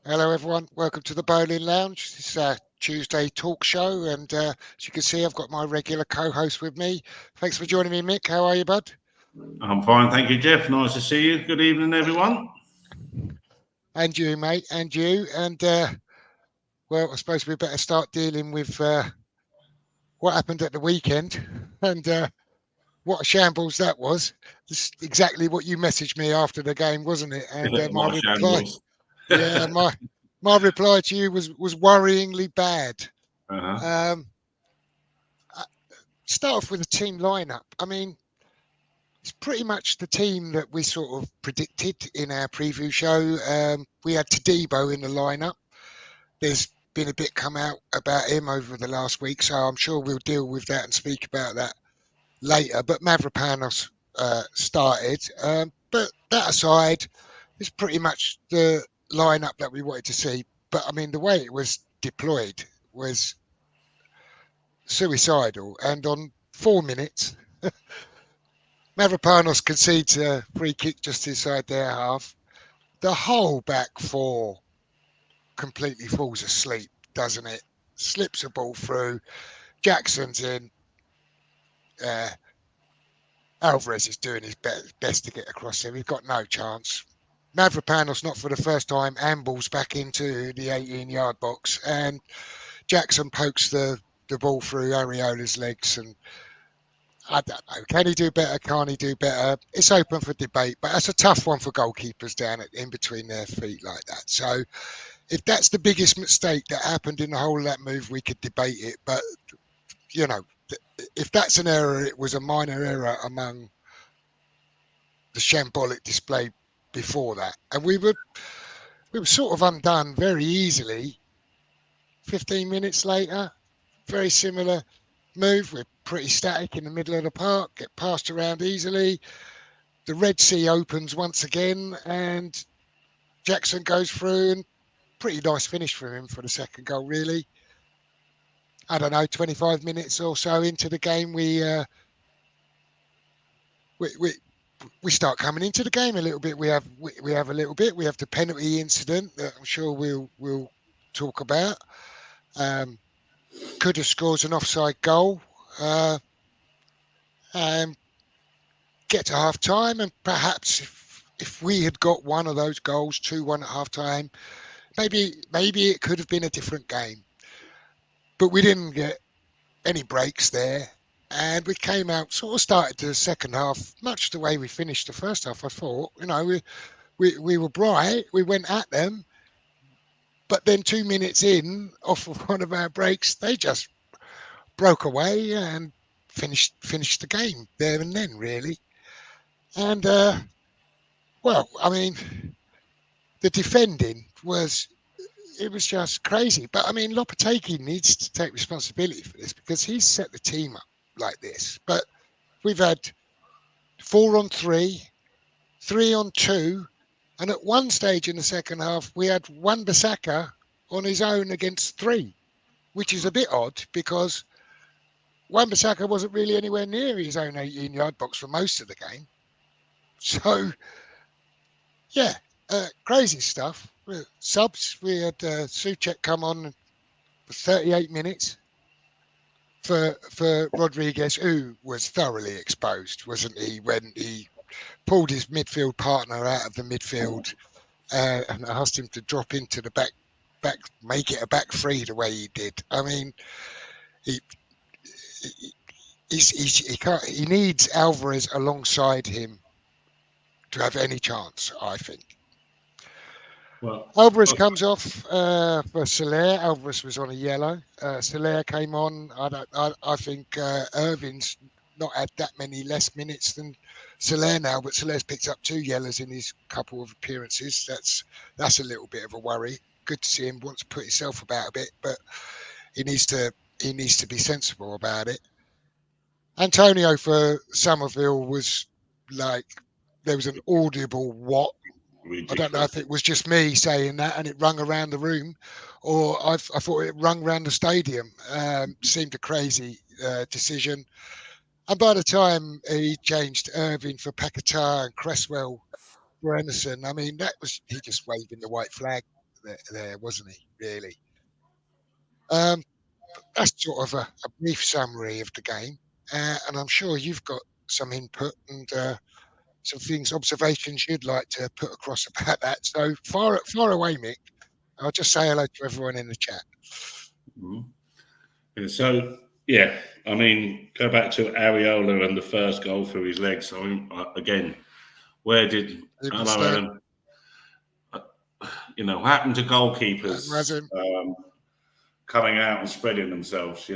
Hello everyone, welcome to the Boleyn Lounge. This is our Tuesday talk show, and as you can see I've got my regular co-host with me. Thanks for joining me, Mick. How are you, bud? I'm fine, thank you, Jeff. Nice to see you. Good evening, everyone. And you, mate, and you. And well, I suppose we better start dealing with what happened at the weekend and what a shambles that was. This is exactly what you messaged me after the game, wasn't it? And my reply, yeah, my reply to you was worryingly bad. Start off with the team lineup. I mean, it's pretty much the team that we sort of predicted in our preview show. We had Todibo in the lineup. There's been a bit come out about him over the last week, so I'm sure we'll deal with that and speak about that later. But Mavropanos started. But that aside, it's pretty much the lineup that we wanted to see. But I mean, the way it was deployed was suicidal. And on 4 minutes, Mavropanos concedes a free kick just inside their half. The whole back four completely falls asleep, doesn't it? Slips a ball through. Jackson's in. Alvarez is doing his best to get across there. We've got no chance. Mavropanos, not for the first time, ambles back into the 18-yard box, and Jackson pokes the ball through Areola's legs. And I don't know. Can he do better? Can't he do better? It's open for debate, but that's a tough one for goalkeepers down in between their feet like that. So if that's the biggest mistake that happened in the whole of that move, we could debate it. But, you know, if that's an error, it was a minor error among the shambolic display before that. And we were sort of undone very easily. 15 minutes later, very similar move. We're pretty static in the middle of the park, get passed around easily. The Red Sea opens once again, and Jackson goes through, and pretty nice finish from him for the second goal, really. I don't know, 25 minutes or so into the game, we start coming into the game a little bit. We have a little bit. We have the penalty incident that I'm sure we'll talk about. Could have scored an offside goal. Get to half time, and perhaps if we had got one of those goals, 2-1 at half time, maybe it could have been a different game. But we didn't get any breaks there, and we came out, sort of started the second half much the way we finished the first half. I thought, you know, we were bright, we went at them, but then 2 minutes in, off of one of our breaks, they just broke away and finished the game there and then, really. And well, I mean, the defending was just crazy. But I mean, Lopetegui needs to take responsibility for this, because he's set the team up like this. But we've had 4-on-3, 3-on-2, and at one stage in the second half, we had Wan-Bissaka on his own against 3, which is a bit odd, because Wan-Bissaka wasn't really anywhere near his own 18-yard box for most of the game. So, yeah, crazy stuff. Subs, we had Souček come on for 38 minutes for Rodriguez, who was thoroughly exposed, wasn't he, when he pulled his midfield partner out of the midfield and asked him to drop into the back, make it a back three the way he did. I mean, he needs Alvarez alongside him to have any chance, I think. Well, Alvarez comes off for Soler. Alvarez was on a yellow. Soler came on. I think Irving's not had that many less minutes than Soler now, but Soler's picked up 2 yellows in his couple of appearances. That's a little bit of a worry. Good to see him want to put himself about a bit, but he needs to be sensible about it. Antonio for Somerville was like, there was an audible what. I don't know if ridiculous. it was just me saying that and it rung around the room, or I thought it rung around the stadium. Seemed a crazy decision. And by the time he changed Irving for Paquetá and Cresswell for Emerson, I mean, that was he just waving the white flag there wasn't he, really? Um, that's sort of a brief summary of the game. And I'm sure you've got some input and some things, observations you'd like to put across about that. So far away, Mick. I'll just say hello to everyone in the chat. Mhm. Yeah, so, yeah, I mean, go back to Areola and the first goal through his legs. I mean, again, where did hello, Mistake. Alan? What happened to goalkeepers Razin. coming out and spreading themselves?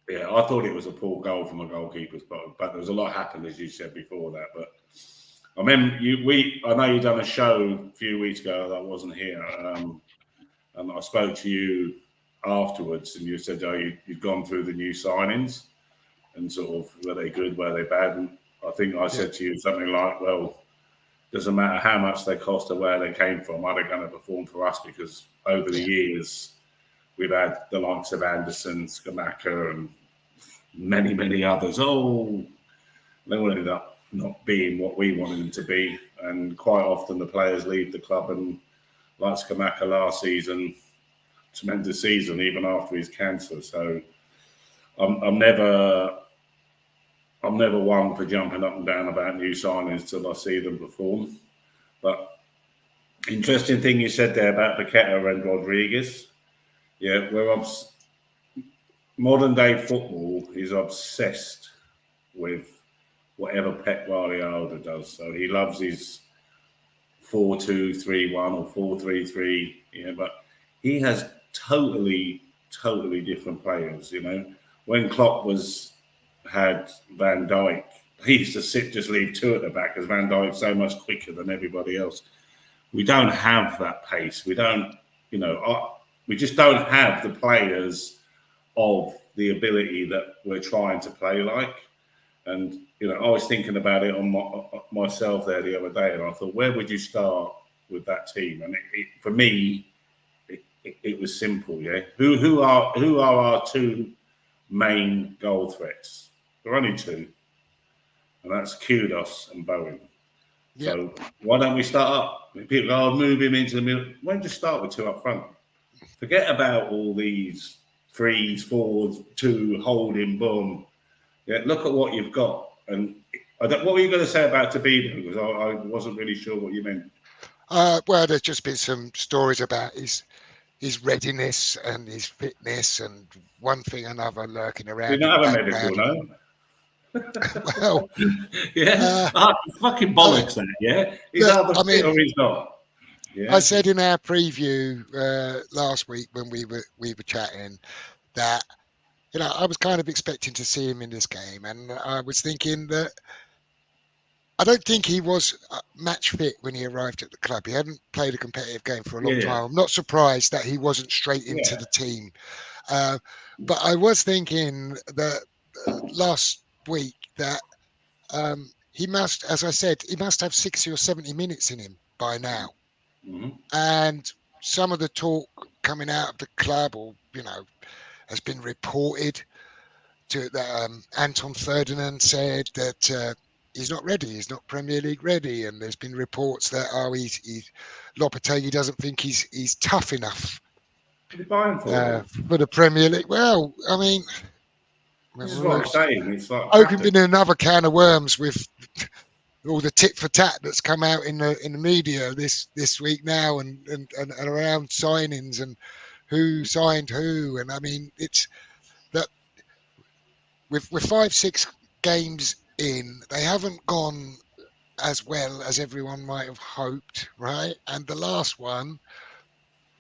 I thought it was a poor goal from a goalkeeper's but there was a lot happened, as you said before that. But I remember I know you done a show a few weeks ago that I wasn't here, and I spoke to you afterwards, and you said, you'd gone through the new signings and sort of were they good, were they bad? And I think I said to you something like, well, doesn't matter how much they cost or where they came from, are they going to perform for us? Because over the years, we've had the likes of Anderson, Skamaka, and many, many others. Oh, they all ended up not being what we wanted them to be. And quite often the players leave the club, and like Skamaka last season, tremendous season, even after his cancer. So I'm never one for jumping up and down about new signings till I see them perform. But interesting thing you said there about Paqueta and Rodriguez. Yeah, modern day football is obsessed with whatever Pep Guardiola does. So he loves his 4-2-3-1 or 4-3-3. But he has totally different players. When Klopp had Van Dijk, he used to just leave 2 at the back because Van Dijk's so much quicker than everybody else. We don't have that pace. We don't, we just don't have the players of the ability that we're trying to play like. And, I was thinking about it on myself there the other day, and I thought, where would you start with that team? And for me, it was simple, yeah. Who are our 2 main goal threats? There are only 2, and that's Kudos and Bowen. Yep. So why don't we start up? People go, move him into the middle. Why don't you start with 2 up front? Forget about all these 3s, 4s, 2 holding, boom. Yeah, look at what you've got. And what were you going to say about Tabino? Because I wasn't really sure what you meant. Well, there's just been some stories about his readiness and his fitness and one thing or another lurking Do you around in the not have a medical, background. no? Well, Yeah, fucking bollocks that. Yeah, he's look, either fit or he's not. Yeah, I said in our preview last week when we were chatting that I was kind of expecting to see him in this game, and I was thinking that I don't think he was match fit when he arrived at the club. He hadn't played a competitive game for a long time. I'm not surprised that he wasn't straight into the team. But I was thinking that last week that he must, as I said, he must have 60 or 70 minutes in him by now. Mm-hmm. And some of the talk coming out of the club, or has been reported to that Anton Ferdinand said that he's not ready. He's not Premier League ready. And there's been reports that Lopetegui doesn't think he's tough enough for the Premier League. Well, I mean, this is what I'm saying. It's like opening another can of worms with all the tit for tat that's come out in the media this week now, and around signings and who signed who. And I mean, it's that with 5-6 games in, they haven't gone as well as everyone might have hoped, right? And the last one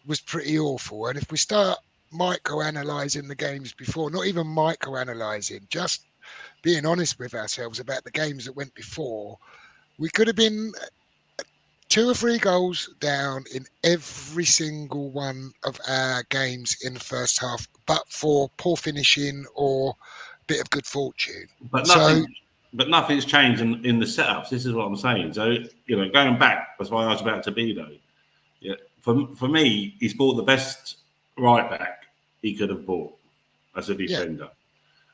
was pretty awful. And if we start micro-analysing the games before, not even micro-analysing, just being honest with ourselves about the games that went before, we could have been 2 or 3 goals down in every single one of our games in the first half, but for poor finishing or bit of good fortune. But So nothing's changed in the setups. This is what I'm saying. So going back, that's why I was about to be though. Yeah, for me, he's bought the best right back he could have bought as a yeah, defender.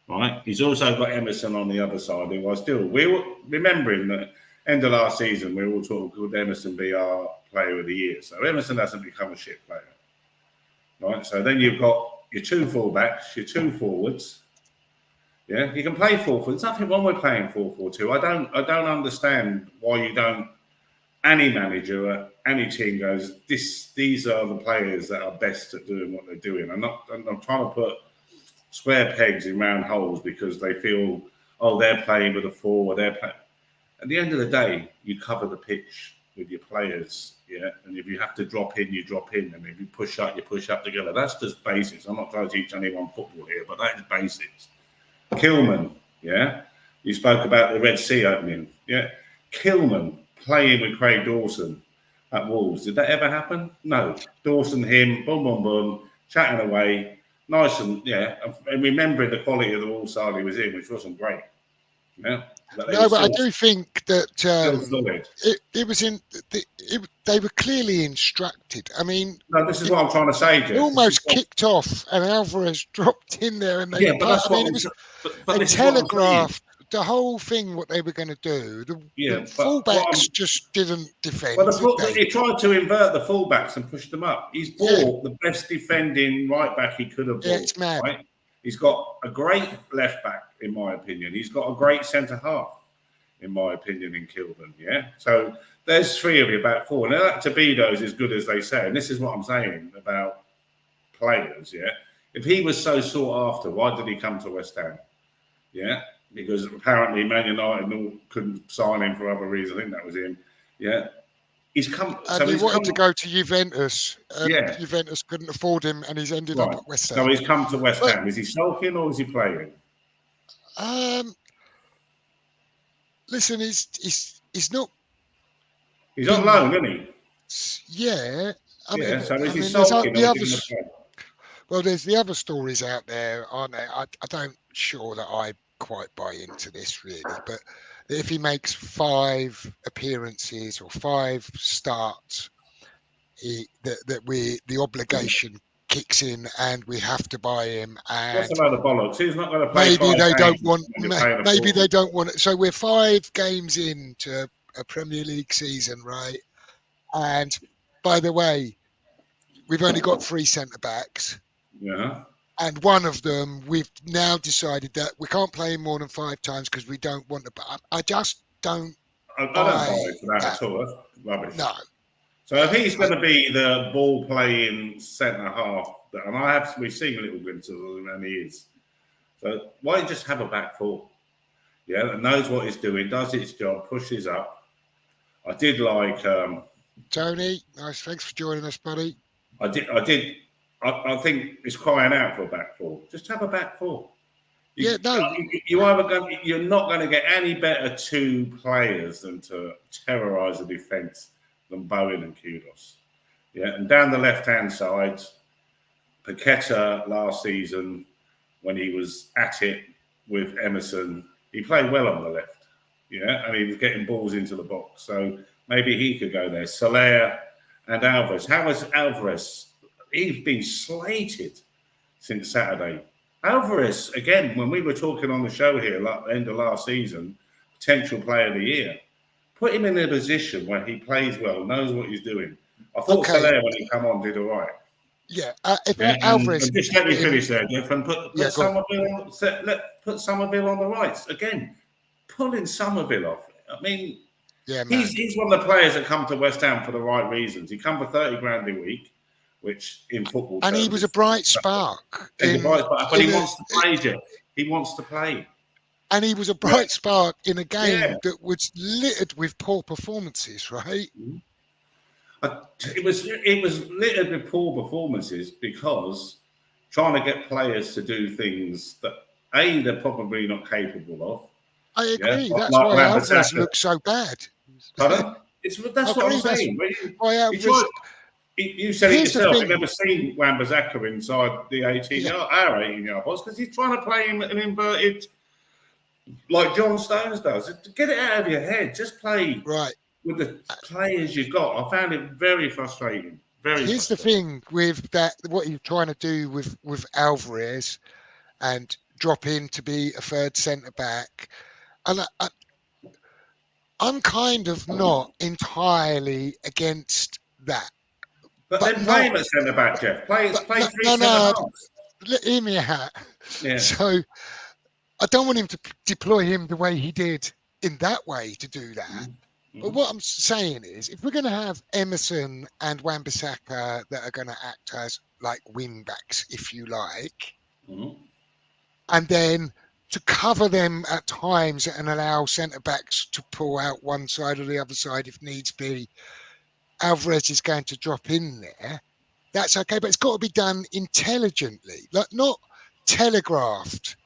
Right. He's also got Emerson on the other side, who I still we were remembering that end of last season we were all talking, could Emerson be our player of the year? So Emerson hasn't become a shit player. Right. So then you've got your 2 fullbacks, your 2 forwards. Yeah, you can play 4-4. There's nothing wrong with playing 4-4-2. I don't understand why you don't. Any manager at any team goes, these are the players that are best at doing what they're doing. I'm trying to put square pegs in round holes because they feel, they're playing with a 4 or they're playing. At the end of the day, you cover the pitch with your players, yeah. And if you have to drop in, you drop in, and if you push up, you push up together. That's just basics. I'm not trying to teach anyone football here, but that is basics. Kilman, yeah. You spoke about the Red Sea opening, yeah. Kilman playing with Craig Dawson at Wolves. Did that ever happen? No. Dawson, him, boom, boom, boom, chatting away, nice and remembering the quality of the Wolves side he was in, which wasn't great. Yeah, but I do think that it was they were clearly instructed. I mean, no, this is what I'm trying to say, Jeff. It almost kicked off, and Alvarez dropped in there, and but that's what it was they telegraphed the whole thing what they were going to do. The fullbacks just didn't defend. Well, he tried to invert the fullbacks and push them up. He's bought the best defending right back he could have bought. Yeah, it's mad. Right? He's got a great left back, in my opinion. He's got a great centre half, in my opinion, in Kilburn. Yeah, so there's 3 of your back 4. Now that Tobido is as good as they say, and this is what I'm saying about players. Yeah, if he was so sought after, why did he come to West Ham? Yeah, because apparently Man United couldn't sign him for other reasons. I think that was him. Yeah. He's come. And he wanted to go to Juventus. Juventus couldn't afford him, and he's ended up at West Ham. So he's come to West Ham. Is he sulking or is he playing? Listen, he's not. He's on loan, isn't he? Yeah. So is he sulking or is he playing? Well, there's the other stories out there, aren't there? I don't sure that I quite buy into this really, but if he makes 5 appearances or 5 starts, the obligation kicks in and we have to buy him. And that's a load of bollocks. He's not going to play. Maybe they don't want it. So we're 5 games into a Premier League season, right? And by the way, we've only got 3 centre backs. Yeah. And one of them, we've now decided that we can't play him more than 5 times because we don't want to. I just don't. I don't buy into that at all. That's rubbish. No. So if he's going to be the ball playing centre half, and we've seen little glimpses of him, and he is. So why don't you just have a back 4? Yeah, that knows what he's doing, does its job, pushes up. I did like Tony. Nice, thanks for joining us, buddy. I did. I think it's crying out for a back 4. Just have a back 4. You're not going to get any better 2 players than to terrorise the defence than Bowen and Kudos. Yeah, and down the left-hand side, Paqueta last season, when he was at it with Emerson, he played well on the left. Yeah, and he was getting balls into the box. So maybe he could go there. Soler and Alvarez. How was Alvarez? He's been slated since Saturday. Alvarez, again, when we were talking on the show here, like the end of last season, potential player of the year, put him in a position where he plays well, knows what he's doing. I thought Soler, when he come on, did all right. Yeah, Alvarez. And just let me finish there, Jeff, and put Somerville on the right. Again, pulling Somerville off. I mean, he's one of the players that come to West Ham for the right reasons. He come for 30 grand a week, which in football, and he was a bright spark. But he wants to play, Jeff. He wants to play. And he was a bright spark in a game Yeah. that was littered with poor performances, right? It was littered with poor performances because trying to get players to do things that they're probably not capable of. I Yeah, agree. That's like why Alvarez Wan-Bissaka. looks so bad. Pardon? I That's what I'm agree. That's saying. why You try. Alvarez. You said it Here's the yourself. You've thing. never seen Wan-Bissaka inside the 18 Yeah, yard, our 18-yard box because he's trying to play him an inverted, like John Stones does. Get it out of your head. Just play right. with the players you got. I found it very frustrating. Very Here's the frustrating. thing with that. What he's trying to do with Alvarez and drop in to be a third centre back, and I'm kind of not entirely against that, But but then play not. him at centre back, Jeff. Play But play three no, centre no. halves. Hear me out. Yeah. So I don't want him to deploy him the way he did in that way to do that. Mm-hmm. But what I'm saying is, if we're going to have Emerson and Wan-Bissaka that are going to act as like wing backs, if you like, Mm-hmm. and then to cover them at times and allow centre backs to pull out one side or the other side if needs be, Alvarez is going to drop in there. That's okay, but it's got to be done intelligently, like not telegraphed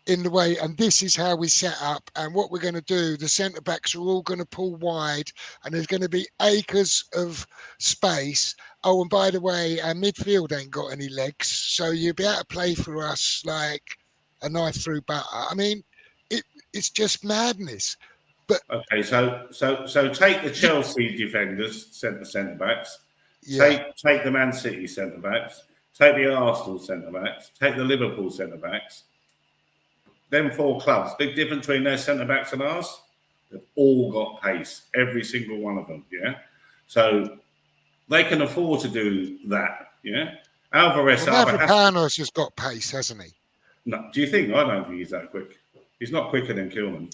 in the way, and this is how we set up and what we're going to do. The centre backs are all going to pull wide and there's going to be acres of space. Oh, and by the way, our midfield ain't got any legs, so you'll be able to play for us like a knife through butter. I mean, it's just madness. But okay, so take the Chelsea defenders, centre backs. yeah, Take the Man City centre backs. Take the Arsenal centre backs. Take the Liverpool centre backs. Them four clubs, big difference between their centre backs and ours. They've all got pace, every single one of them. Yeah, so they can afford to do that. Yeah, Alvarez well, either has to. Mavropanos has got pace, hasn't he? No, do you think? I don't think he's that quick. He's not quicker than Kilman.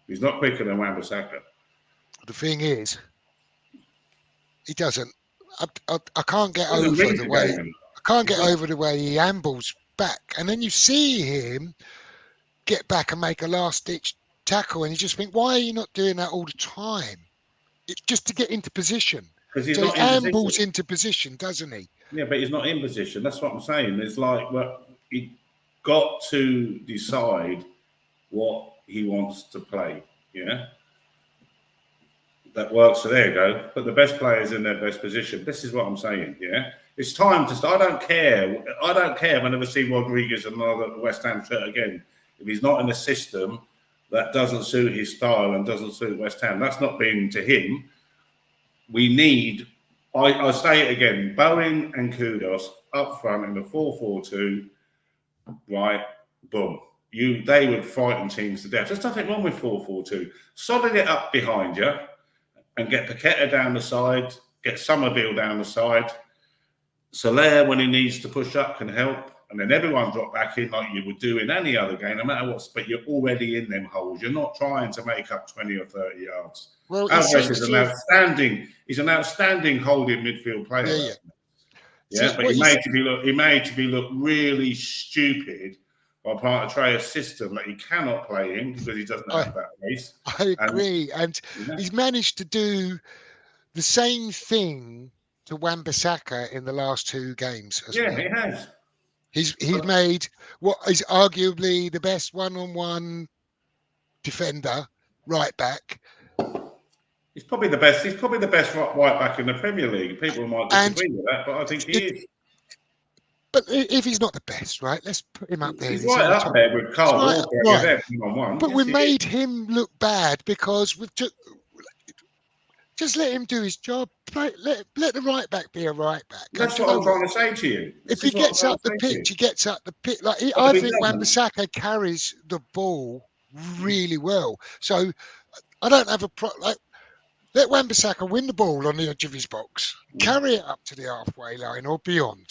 He's not quicker than Wan-Bissaka. The thing is, he doesn't. I can't get Doesn't over read the the way. game. I can't He's get not. over the way he ambles back, and then you see him get back and make a last-ditch tackle, and you just think, why are you not doing that all the time? It's just to get into position. Because he's So he not in position. ambles into position, doesn't he? Yeah, but he's not in position. That's what I'm saying. It's like, well, he got to decide what he wants to play. Yeah, that works. So there you go. Put the best players in their best position. This is what I'm saying. Yeah, it's time to start. I don't care. I don't care if I never see Rodriguez and another West Ham shirt again. If he's not in a system that doesn't suit his style and doesn't suit West Ham, that's not being to him. We need. I say it again. Bowen and Kudos up front in the 4-4-2. Right, boom. They would frighten teams to death. There's nothing wrong with 4-4-2. Solid it up behind you and get Paqueta down the side, get Somerville down the side. Soler, when he needs to push up, can help. And then everyone drop back in like you would do in any other game, no matter what. But you're already in them holes. You're not trying to make up 20 or 30 yards. Well, it Alvarez seems is to have, he's an outstanding holding midfield player. yeah. Yeah, but he made to be look really stupid by part of Traor's system that he cannot play in because he doesn't have that pace. I agree, and he's managed to do the same thing to Wan-Bissaka in the last two games as well. He has. He's made what is arguably the best one-on-one defender, right back. He's probably the best. He's probably the best right back in the Premier League. People might disagree with that, but I think he is. But if he's not the best, right? Let's put him up there. He's right up there with Carl Walker. Right. One. But we made him look bad because we've just let him do his job. Let the right back be a right back. That's what I'm trying to say to you. If he gets up the pitch, he gets up the pitch. Like I think Wan-Bissaka carries the ball really well. So I don't have a problem. Let Wan-Bissaka win the ball on the edge of his box, carry it up to the halfway line or beyond.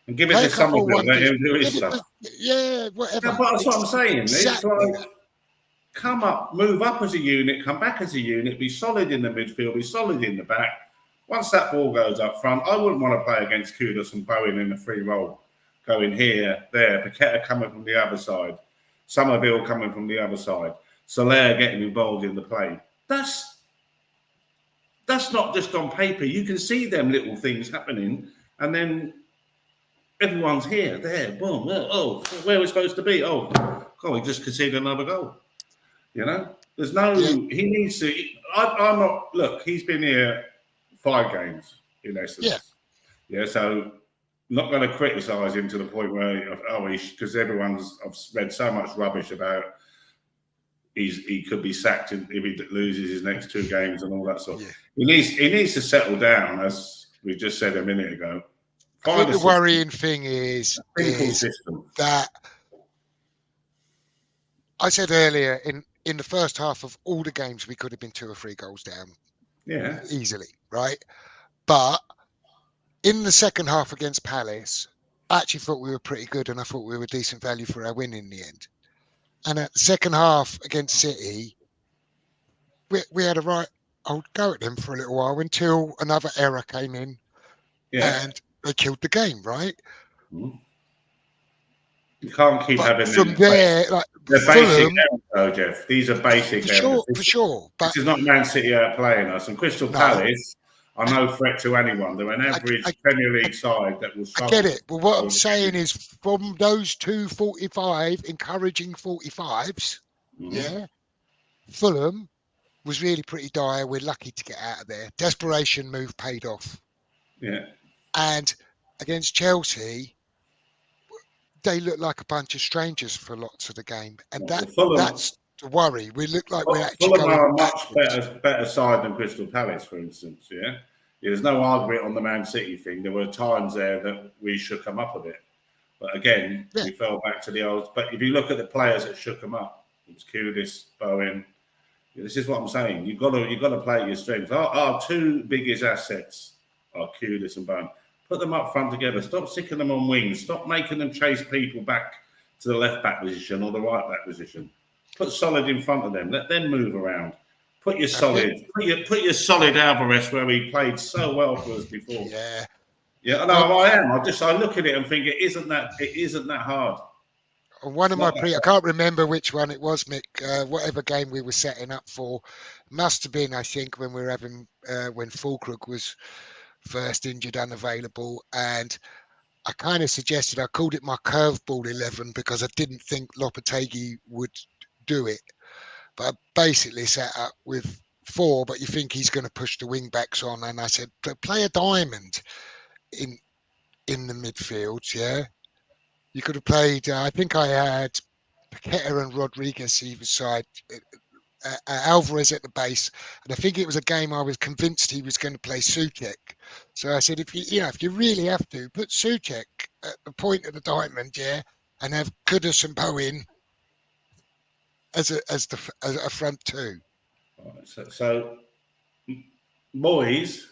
And give it to someone let him do his stuff. Yeah, whatever. No, but that's what I'm saying. Exactly. It's like, come up, move up as a unit, come back as a unit, be solid in the midfield, be solid in the back. Once that ball goes up front, I wouldn't want to play against Kudos and Bowen in a free roll. Going here, there, Paqueta coming from the other side. Somerville coming from the other side, Soler getting involved in the play. That's not just on paper. You can see them little things happening, and then everyone's here, there, boom, well, where we're supposed to be. Oh, God, we just conceded another goal. You know, there's no. Yeah. He needs to. I'm not. Look, he's been here 5 games in essence. Yeah. So not going to criticise him to the point where because I've read so much rubbish about he could be sacked if he loses his next 2 games and all that sort. Yeah. He needs to settle down, as we just said a minute ago. I think the worrying thing is that I said earlier in the first half of all the games we could have been 2 or 3 goals down. Yeah. Easily, right? But in the second half against Palace, I actually thought we were pretty good, and I thought we were decent value for our win in the end. And at the second half against City, we had a right old go at them for a little while until another error came in, and they killed the game, right? You can't keep having from there. They're basic errors, though, Jeff. These are basic errors. For sure. But this is not Man City outplaying us. And Crystal Palace are no threat to anyone. They're an average Premier League side that will struggle. I get it. But what I'm saying is, from those 2 45 encouraging 45s, Fulham was really pretty dire. We're lucky to get out of there. Desperation move paid off. Yeah. And against Chelsea, they look like a bunch of strangers for lots of the game, and that's the worry. We look like we're actually Fulham going are a much better side than Crystal Palace, for instance. Yeah, there's no argument on the Man City thing. There were times there that we shook them up a bit, but again, we fell back to the old. But if you look at the players that shook them up, it was Kudus, Bowen. This is what I'm saying. You've got to play your strengths. Our 2 biggest assets are Kudus and Bowen. Put them up front together. Stop sticking them on wings. Stop making them chase people back to the left back position or the right back position. Put Solid in front of them. Let them move around. Put your Solid. Put your Solid Alvarez where he played so well for us before. Yeah. No, I am. I look at it and think it isn't that hard. One of my I can't remember which one it was, Mick. Whatever game we were setting up for, must have been, I think, when we were having when Fulkrug was first injured, unavailable, and I kind of suggested, I called it my curveball 11 because I didn't think Lopetegui would do it, but I basically set up with 4, but you think he's going to push the wing backs on, and I said play a diamond in the midfield. You could have played I think I had Paqueta and Rodriguez either side, Alvarez at the base, and I think it was a game I was convinced he was going to play Souček. So I said, if you really have to, put Souček at the point of the diamond, and have Kudus and Bowen as a front 2. So Moyes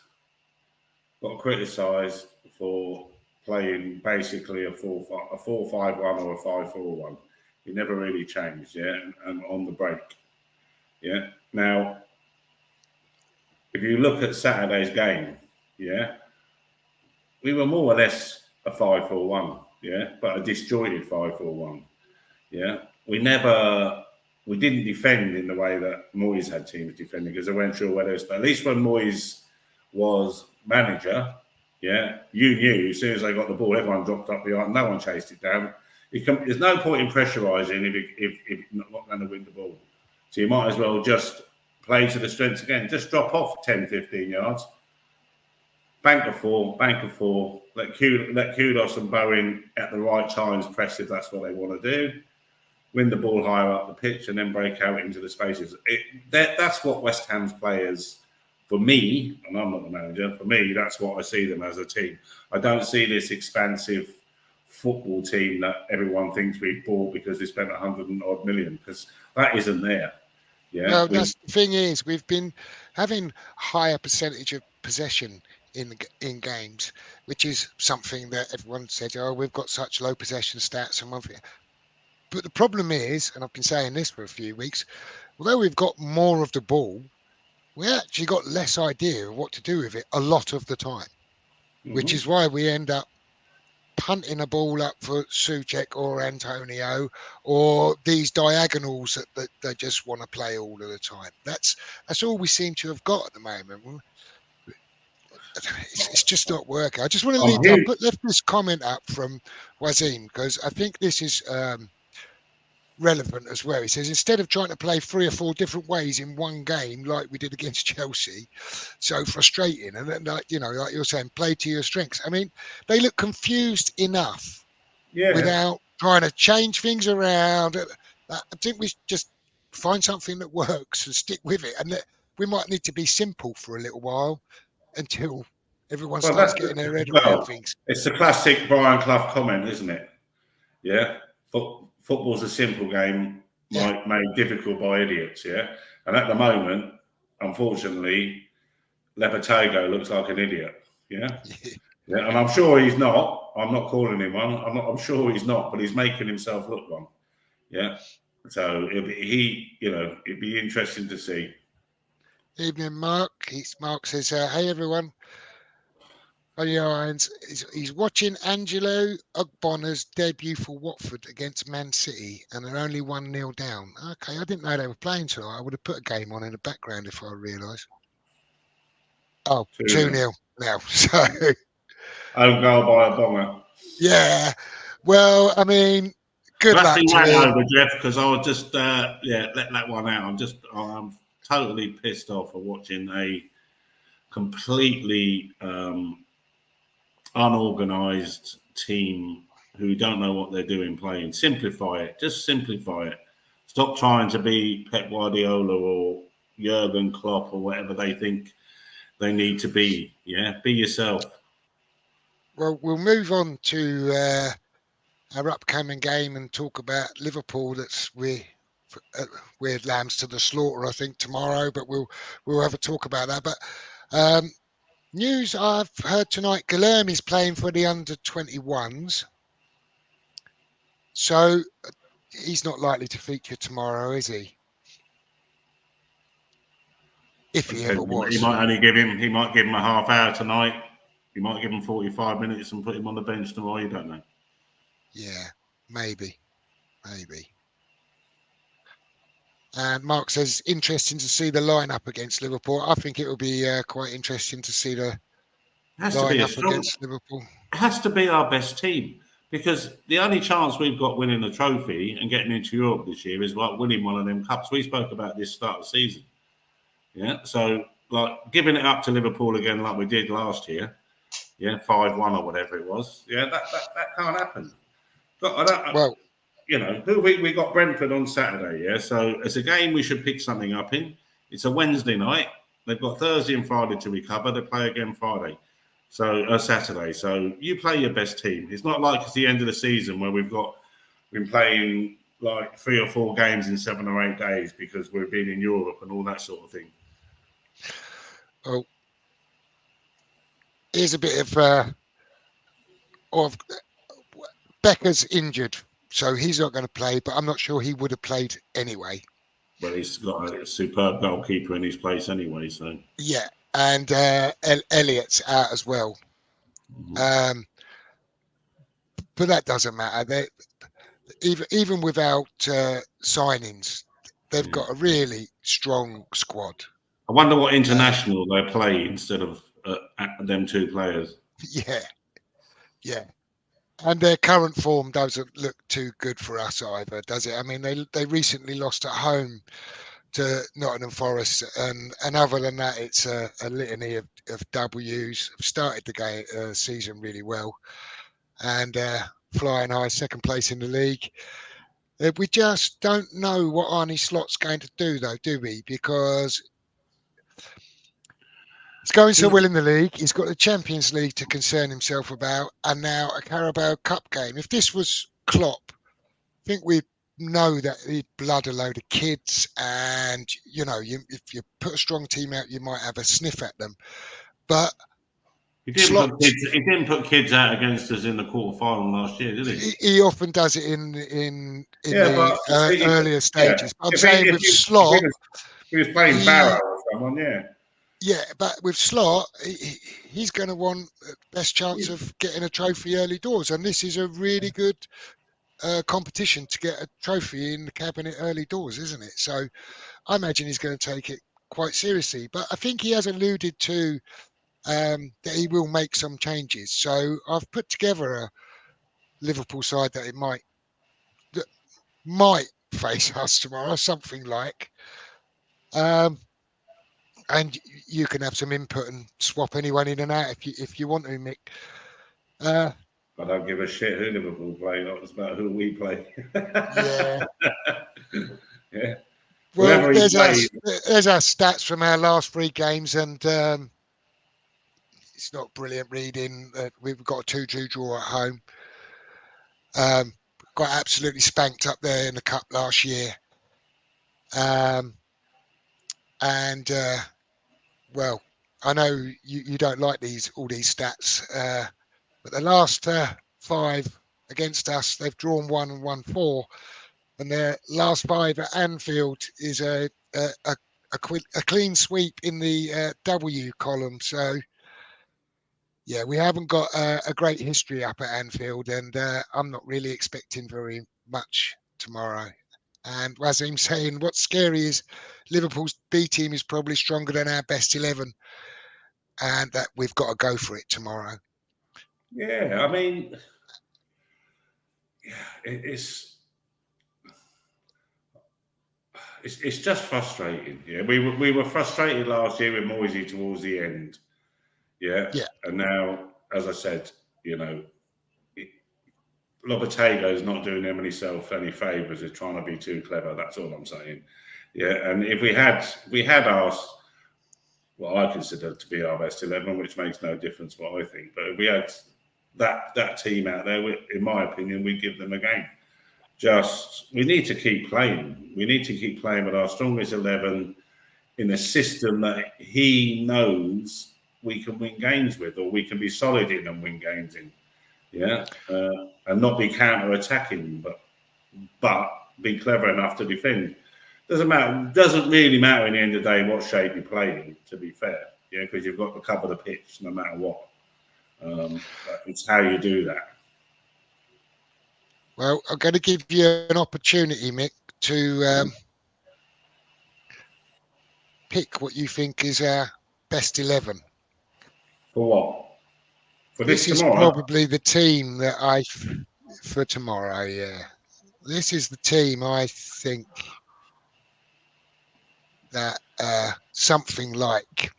got criticised for playing basically a 4-5-1 or a 5-4-1. He never really changed, and on the break. Yeah. Now, if you look at Saturday's game, we were more or less a 5-4-1, but a disjointed 5-4-1. We didn't defend in the way that Moyes had teams defending because they weren't sure whether it's. But at least when Moyes was manager, you knew as soon as they got the ball, everyone dropped up behind. No one chased it down. There's no point in pressurising if you're not going to win the ball. So you might as well just play to the strengths again. Just drop off 10, 15 yards. Bank of four. Let Kudus and Bowen at the right times press if that's what they want to do. Win the ball higher up the pitch and then break out into the spaces. That's what West Ham's players, for me, and I'm not the manager, for me, that's what I see them as a team. I don't see this expansive football team that everyone thinks we've bought because they spent 100 and odd million, because that isn't there. No, that's the thing is, we've been having higher percentage of possession in games, which is something that everyone said, we've got such low possession stats and one thing. But the problem is, and I've been saying this for a few weeks, although we've got more of the ball, we actually got less idea of what to do with it a lot of the time, which is why we end up punting a ball up for Souček or Antonio, or these diagonals that they just want to play all of the time. That's all we seem to have got at the moment. It's just not working. I just want to I'm leave. I here. left this comment up from Wazim because I think this is relevant as well. He says instead of trying to play 3 or 4 different ways in one game like we did against Chelsea, so frustrating. And then, like you're saying, play to your strengths. I mean, they look confused enough without trying to change things around. I think we just find something that works and stick with it. And we might need to be simple for a little while until everyone starts getting their head around things. It's the classic Brian Clough comment, isn't it? Yeah. Football's a simple game, made difficult by idiots. Yeah. And at the moment, unfortunately, Lepetego looks like an idiot. Yeah. Yeah. And I'm sure he's not. I'm not calling him one. I'm sure he's not, but he's making himself look one. Yeah. So it'd be interesting to see. Evening, Mark. Mark says, "Hey everyone. Oh yeah, he's watching Angelo Ogbonna's debut for Watford against Man City, and they're only 1-0 down. Okay, I didn't know they were playing tonight. I would have put a game on in the background if I realised. Oh, 2-0 now. So own goal by Ogbonna. Yeah. Well, I mean, good luck to him. Over, Jeff, because I was just let that one out. I'm totally pissed off of watching a completely unorganised team who don't know what they're doing playing. Simplify it. Just simplify it. Stop trying to be Pep Guardiola or Jurgen Klopp or whatever they think they need to be. Yeah, be yourself. Well, we'll move on to our upcoming game and talk about Liverpool. We're lambs to the slaughter, I think, tomorrow. But we'll have a talk about that. But news I've heard tonight: Guilherme's playing for the under-21s, so he's not likely to feature tomorrow, is he? If he ever was. He might give him a half hour tonight. He might give him 45 minutes and put him on the bench tomorrow. You don't know. Yeah, maybe. And Mark says, interesting to see the lineup against Liverpool. I think it will be quite interesting to see the lineup against Liverpool. It has to be our best team because the only chance we've got winning a trophy and getting into Europe this year is winning one of them cups. We spoke about this start of the season. Yeah, so giving it up to Liverpool again like we did last year, 5-1 or whatever it was. Yeah, that can't happen. We got Brentford on Saturday. Yeah, so it's a game we should pick something up in. It's a Wednesday night. They've got Thursday and Friday to recover. They play again Friday, Saturday. So you play your best team. It's not like it's the end of the season where we've been playing like 3 or 4 games in 7 or 8 days because we've been in Europe and all that sort of thing. Oh, here's a bit of Becker's injured, so he's not going to play, but I'm not sure he would have played anyway. Well, he's got a superb goalkeeper in his place anyway, so. Yeah, and Elliott's out as well. Mm-hmm. But that doesn't matter. Even without signings, they've got a really strong squad. I wonder what international they play instead of them 2 players. Yeah. And their current form doesn't look too good for us either, does it? I mean, they recently lost at home to Nottingham Forest, and other than that, it's a litany of W's. Started the season really well, and flying high, 2nd place in the league. We just don't know what Arne Slot's going to do, though, do we? Because it's going so well in the league. He's got the Champions League to concern himself about, and now a Carabao Cup game. If this was Klopp, I think we'd know that he'd blood a load of kids, and if you put a strong team out, you might have a sniff at them. But he didn't put kids out against us in the quarterfinal last year, did he? He often does it in the earlier stages. I'm saying with Slot, he was playing Barrow or someone, Yeah, but with Slot, he's going to want the best chance of getting a trophy early doors, and this is a really good competition to get a trophy in the cabinet early doors, isn't it? So I imagine he's going to take it quite seriously. But I think he has alluded to that he will make some changes. So I've put together a Liverpool side that might face us tomorrow, something like. Um, and you can have some input and swap anyone in and out if you want to, Mick. Uh, I don't give a shit who Liverpool play. It's about who we play. yeah. Yeah. Well, Whoever he plays. there's our stats from our last 3 games, and it's not brilliant reading. We've got a 2-2 draw at home. Got absolutely spanked up there in the cup last year. And well, I know you don't like all these stats, but the last 5 against us, they've drawn 1 and won 4, and their last 5 at Anfield is a clean sweep in the W column. So yeah, we haven't got a great history up at Anfield, and I'm not really expecting very much tomorrow. And Wazim saying, what's scary is Liverpool's B team is probably stronger than our best 11, and that we've got to go for it tomorrow. Yeah, I mean, it's just frustrating. Yeah, we were frustrated last year with Moisey towards the end. Yeah, and now, as I said, Lopetegui's not doing him himself any favours with trying to be too clever. That's all I'm saying. Yeah, and if we had asked what I consider to be our best 11, which makes no difference what I think, but if we had that team out there, in my opinion, we'd give them a game. We need to keep playing. We need to keep playing with our strongest 11 in a system that he knows we can win games with, or we can be solid in and win games in. Yeah, and not be counter-attacking, but be clever enough to defend. Doesn't matter. Doesn't really matter in the end of the day what shape you're playing. To be fair, yeah, because you've got to cover the pitch no matter what. It's how you do that. Well, I'm going to give you an opportunity, Mick, to pick what you think is our best 11. For what? For This is tomorrow? probably the team that for tomorrow, yeah. This is the team I think that something like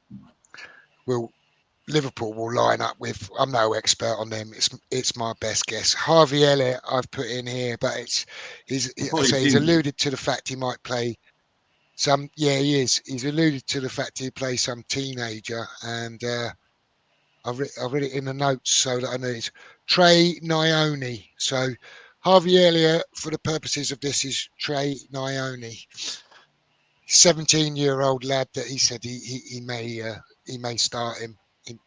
Liverpool will line up with. I'm no expert on them. It's my best guess. Harvey Elliott I've put in here, but he's alluded to the fact he might play some. Yeah, he is. He's alluded to the fact he plays some teenager, and I've read it in the notes so that I know it's Trey Nyoni. So Harvey Elliott, for the purposes of this, is Trey Nyoni, 17-year-old lad that he said he may start him.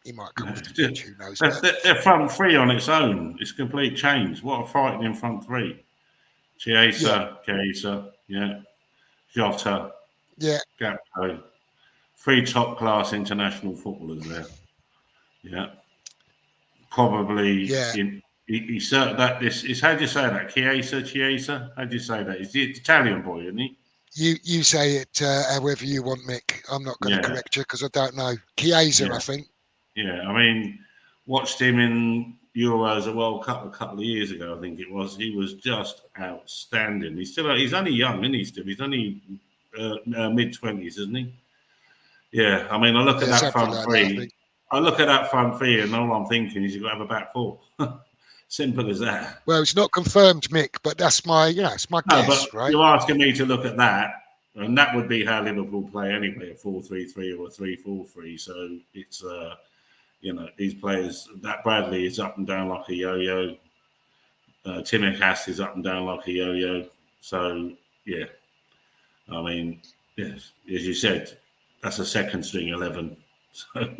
He might come off the bench. Who knows? Their front three on its own is complete change. What a frightening front three! Chiesa, Chiesa, yeah, Jota, yeah, Gakpo, 3 top-class international footballers there. Yeah, probably. Yeah. He said that this is, how do you say that? Chiesa? How do you say that? He's the Italian boy, isn't he? You say it however you want, Mick. I'm not going to correct you because I don't know. Chiesa, I think. Yeah, I mean, watched him in Euros, a World Cup a couple of years ago, I think it was. He was just outstanding. He's only young, isn't he? Still, he's only mid-20s, isn't he? Yeah, I mean, I look at that front three. I look at that front three, and all I'm thinking is you've got to have a back four. Simple as that. Well, it's not confirmed, Mick, but that's it's my guess, but right? You're asking me to look at that, and that would be how Liverpool play anyway, a 4-3-3 or a 3-4-3. So it's these players, that Bradley is up and down like a yo-yo. Timikas is up and down like a yo-yo. So, yeah. I mean, yes, as you said, that's a second string 11. So,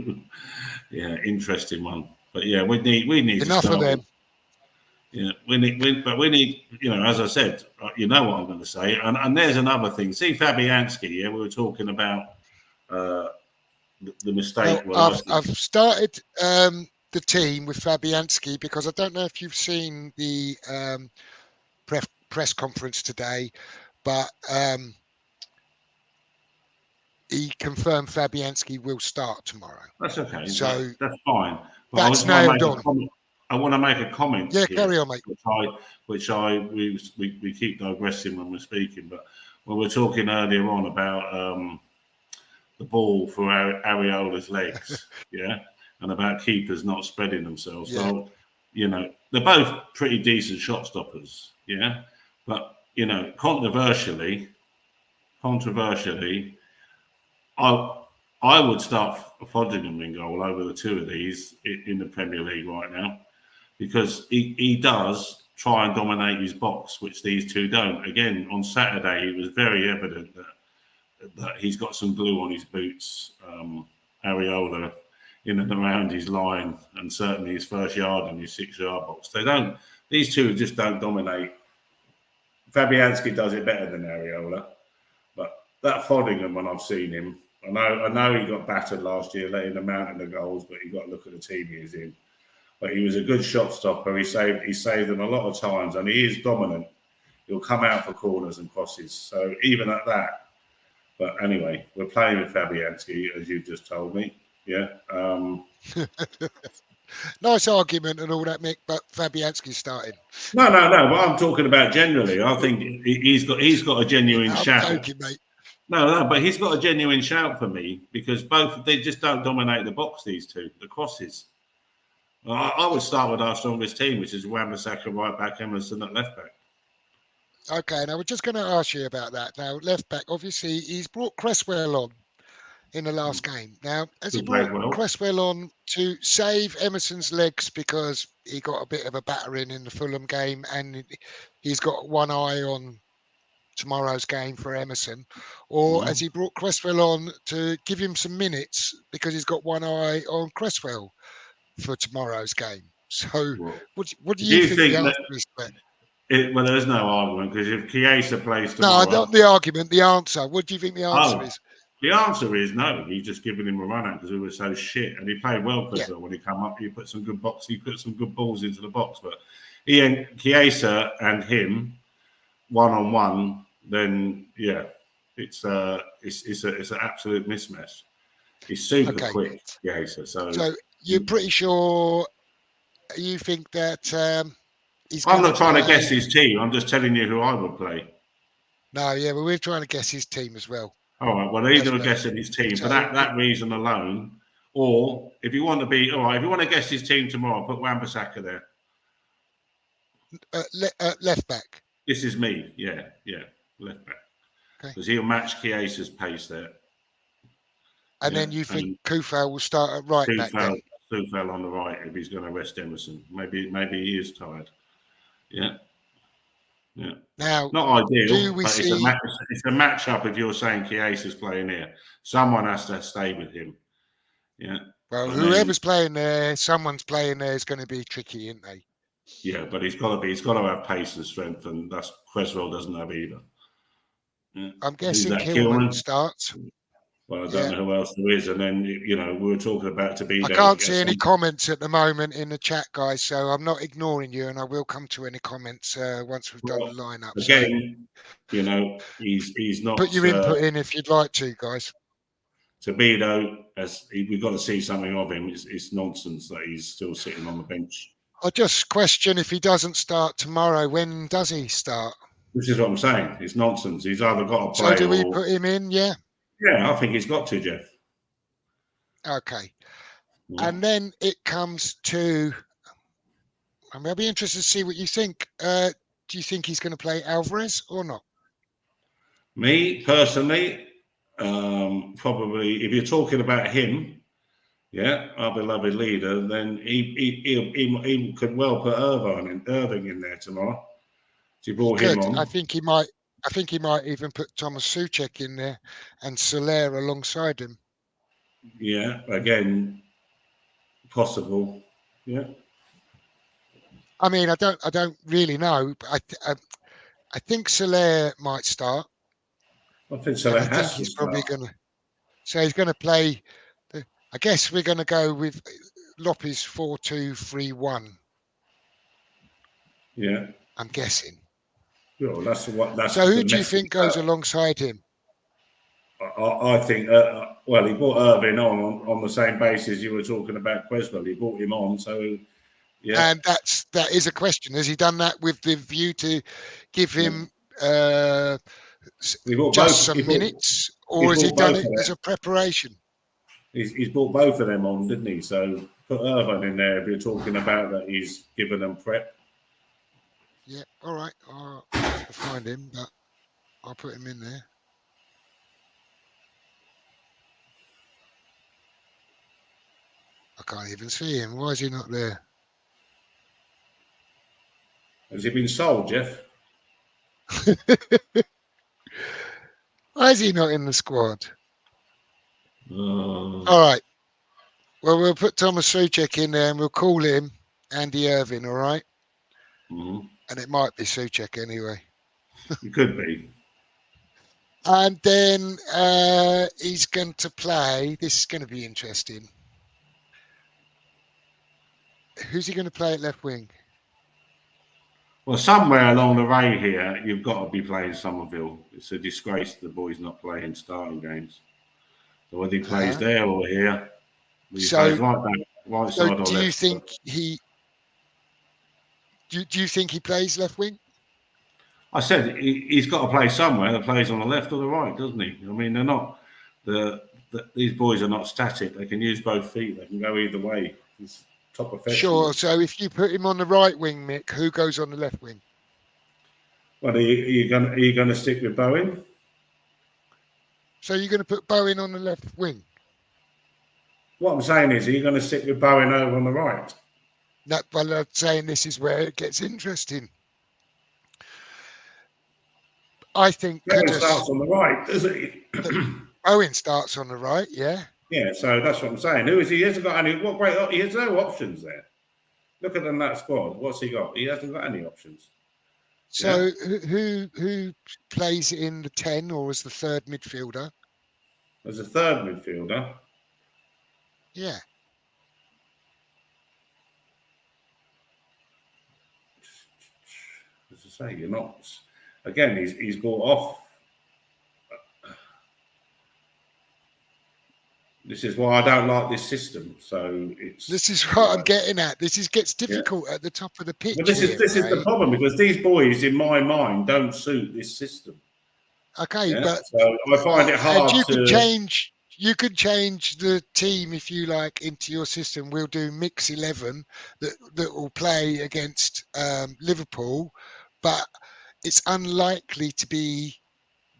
yeah, interesting one. But yeah, we need enough of them. Yeah, we need, as I said, you know what I'm going to say. And there's another thing. See Fabianski, we were talking about the mistake. Well, I've started the team with Fabianski because I don't know if you've seen the press conference today, but he confirmed Fabianski will start tomorrow. That's okay. So that's fine. But that's nailed on. I want to make a comment. Yeah, here, carry on, mate. We keep digressing when we're speaking, but when we're talking earlier on about the ball for Areola's legs, yeah, and about keepers not spreading themselves. Yeah. Well, they're both pretty decent shot stoppers, yeah, but controversially, I would start Foderingham in goal over the two of these in the Premier League right now, because he does try and dominate his box, which these two don't. Again, on Saturday, it was very evident that he's got some glue on his boots, Areola, in and around his line, and certainly his first yard in his 6-yard box. These two just don't dominate. Fabianski does it better than Areola, but that Foderingham, when I've seen him, I know he got battered last year, letting the mountain of goals, but you got to look at the team he is in. But he was a good shot stopper. He saved them a lot of times, and he is dominant. He'll come out for corners and crosses. So even at that, but anyway, we're playing with Fabianski, as you've just told me. Yeah. Nice argument and all that, Mick, but Fabianski's starting. No. What I'm talking about generally, I think he's got a genuine shout. I'm joking, mate. No, but he's got a genuine shout for me, because they just don't dominate the box. These two, the crosses. I would start with our strongest team, which is Wan-Bissaka right back, Emerson at left back. Okay, now we're just going to ask you about that. Now, left back, obviously, he's brought Cresswell on in the last game. Now, has he brought Cresswell on to save Emerson's legs because he got a bit of a battering in the Fulham game, and he's got one eye on tomorrow's game for Emerson, or has he brought Cresswell on to give him some minutes because he's got one eye on Cresswell for tomorrow's game? So, what do you think the answer is to that? Well, there's no argument, because if Chiesa plays tomorrow... No, not the argument, the answer. What do you think the answer is? The answer is no. He's just giving him a run out because we were so shit, and he played well, Cresswell, when he came up. He put some good balls into the box, but he and Chiesa and him one-on-one, then yeah, it's an absolute mismatch. He's super quick, Chiesa. So you're pretty sure you think that he's... I'm not trying to guess his team. I'm just telling you who I would play. No, yeah, but we're trying to guess his team as well. All right, well, he's going to guess his team for that reason alone. Or if you want to be... All right, if you want to guess his team tomorrow, put Wan-Bissaka there. Left back. This is me, yeah, left back. Because he'll match Chiesa's pace there. And then you think Kufel will start at right back then? Kufel on the right if he's going to rest Emerson. Maybe he is tired. Yeah. Now, not ideal, but it's a match-up if you're saying Chiesa's playing here. Someone has to stay with him. Yeah. Well, whoever's playing there, someone's playing there is going to be tricky, isn't they? Yeah, but he's got to have pace and strength, and that's Cresswell doesn't have either. Yeah. I'm guessing Kilman starts. Well, I don't know who else there is, and then we were talking about to be. I can't see any comments at the moment in the chat, guys, so I'm not ignoring you, and I will come to any comments once we've done the lineup. Again, he's not. Put your input in if you'd like to, guys. Tobido, we've got to see something of him. It's nonsense that he's still sitting on the bench. I just question, if he doesn't start tomorrow, when does he start? This is what I'm saying. It's nonsense. He's either got to play. So do we put him in? Yeah. Yeah, I think he's got to, Jeff. Okay. Yeah. And then it comes to... I'll be interested to see what you think. Do you think he's going to play Alvarez or not? Me, personally, probably, if you're talking about him, our beloved leader, then he could well put Irving in there tomorrow. So you brought him on. I think he might even put Thomas Souček in there and Soler alongside him. Yeah, again, possible. Yeah. I mean, I don't really know, but I think Soler might start. I think Soler has he's probably going to. So he's going to play I guess we're going to go with Lopez 4-2-3-1. Yeah. I'm guessing. Sure, that's So who the do you method. think goes alongside him? I think, well, he brought Irvin on the same basis you were talking about Creswell. He brought him on, so yeah. And that is a question. Has he done that with the view to give him He brought just both. some minutes, He or has he brought done both of it as them. a preparation? He's brought both of them on, didn't he? So put Irvin in there if you're talking about that. He's given them prep. Yeah, all right. I'll have to find him, but I'll put him in there. I can't even see him. Why is he not there? Has he been sold, Jeff? Why is he not in the squad? Oh. All right. Well, we'll put Thomas Souček in there and we'll call him Andy Irvin, all right? Mm-hmm. And it might be Souček anyway. It could be. And then he's going to play. This is going to be interesting. Who's he going to play at left wing? Well, somewhere along the way here, you've got to be playing Somerville. It's a disgrace the boy's not playing starting games. So whether he plays there or here, he plays right back, right side or do you left think side. do you think he plays left wing? I said he's got to play somewhere that plays on the left or the right, doesn't he? I mean, they're not these boys are not static. They can use both feet. They can go either way. He's top professional. Sure. So if you put him on the right wing, Mick, who goes on the left wing? Well, are you going to stick with Bowen? So you're going to put Bowen on the left wing? What I'm saying is, are you going to stick with Bowen over on the right? No, but I'm saying this is where it gets interesting. I think Bowen starts on the right, doesn't he? Bowen starts on the right, yeah. Yeah, so that's what I'm saying. Who is he? He hasn't got any. What great? He has no options there. Look at that squad. What's he got? He hasn't got any options. So who plays in the 10 or as the third midfielder? As a third midfielder. Yeah. As I say, you're not. Again, he's brought off. This is why I don't like this system. So this is what I'm getting at. This gets difficult at the top of the pitch. But this is the problem, because these boys, in my mind, don't suit this system. Okay, but so I find it hard you could change the team if you like into your system. We'll do mix 11 that will play against Liverpool, but it's unlikely to be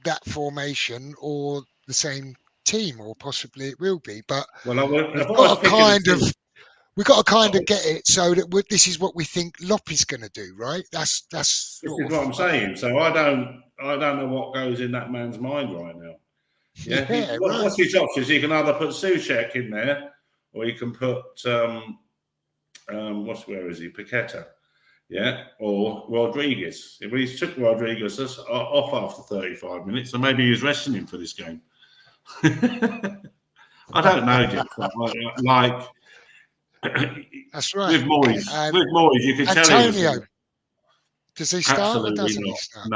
that formation or the same team, or possibly it will be. But we've got to kind of get it so that this is what we think Lop is going to do, right? This is what I'm saying. So I don't know what goes in that man's mind right now. Yeah, what's his options? He can either put Souček in there, or he can put where is he? Paqueta, yeah, or Rodriguez. If he took Rodriguez off after 35 minutes, so maybe he's resting him for this game. I don't know, Jeff. Like that's right. With Moyes, you could tell Antonio. Does he start absolutely or doesn't not. he start?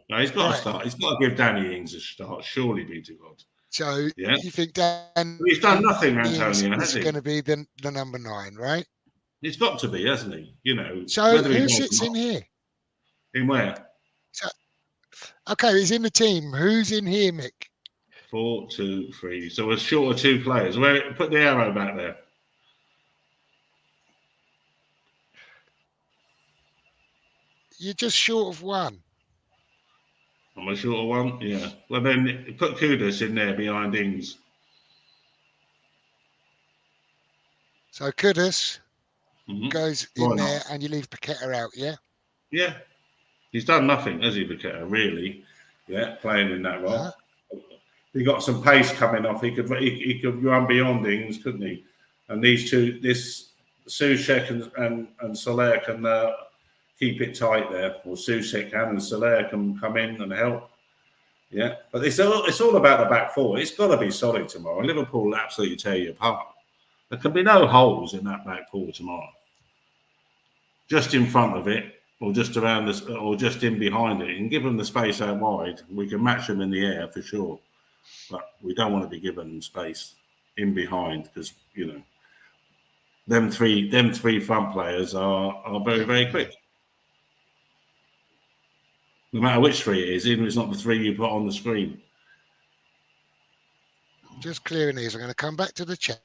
No, he's got to start. He's got to give Danny Ings a start. Surely be to God. So you think Dan? He's done nothing, Antonio. Is going to be the number 9, right? He's got to be, hasn't he? You know. So who sits in here? In where? So, okay, he's in the team. Who's in here, Mick? 4, 2, 3. So we're short of 2 players. Put the arrow back there. You're just short of 1. Am I short of 1? Yeah. Well, then put Kudus in there behind Ings. So Kudus goes in there and you leave Paqueta out, yeah? Yeah. He's done nothing, has he, Paqueta, really? Yeah, playing in that role. He got some pace coming off. He could run beyond Ings, couldn't he? And these two, this Souček and Soler can keep it tight there. Or Souček and Soler can come in and help. Yeah, but it's all about the back four. It's got to be solid tomorrow. Liverpool will absolutely tear you apart. There can be no holes in that back four tomorrow. Just in front of it, or just around this, or just in behind it, and give them the space out wide. We can match them in the air for sure, but we don't want to be giving them space in behind because them three front players are very very quick. No matter which three it is, even if it's not the three you put on the screen. Just clearing these. I'm going to come back to the chat.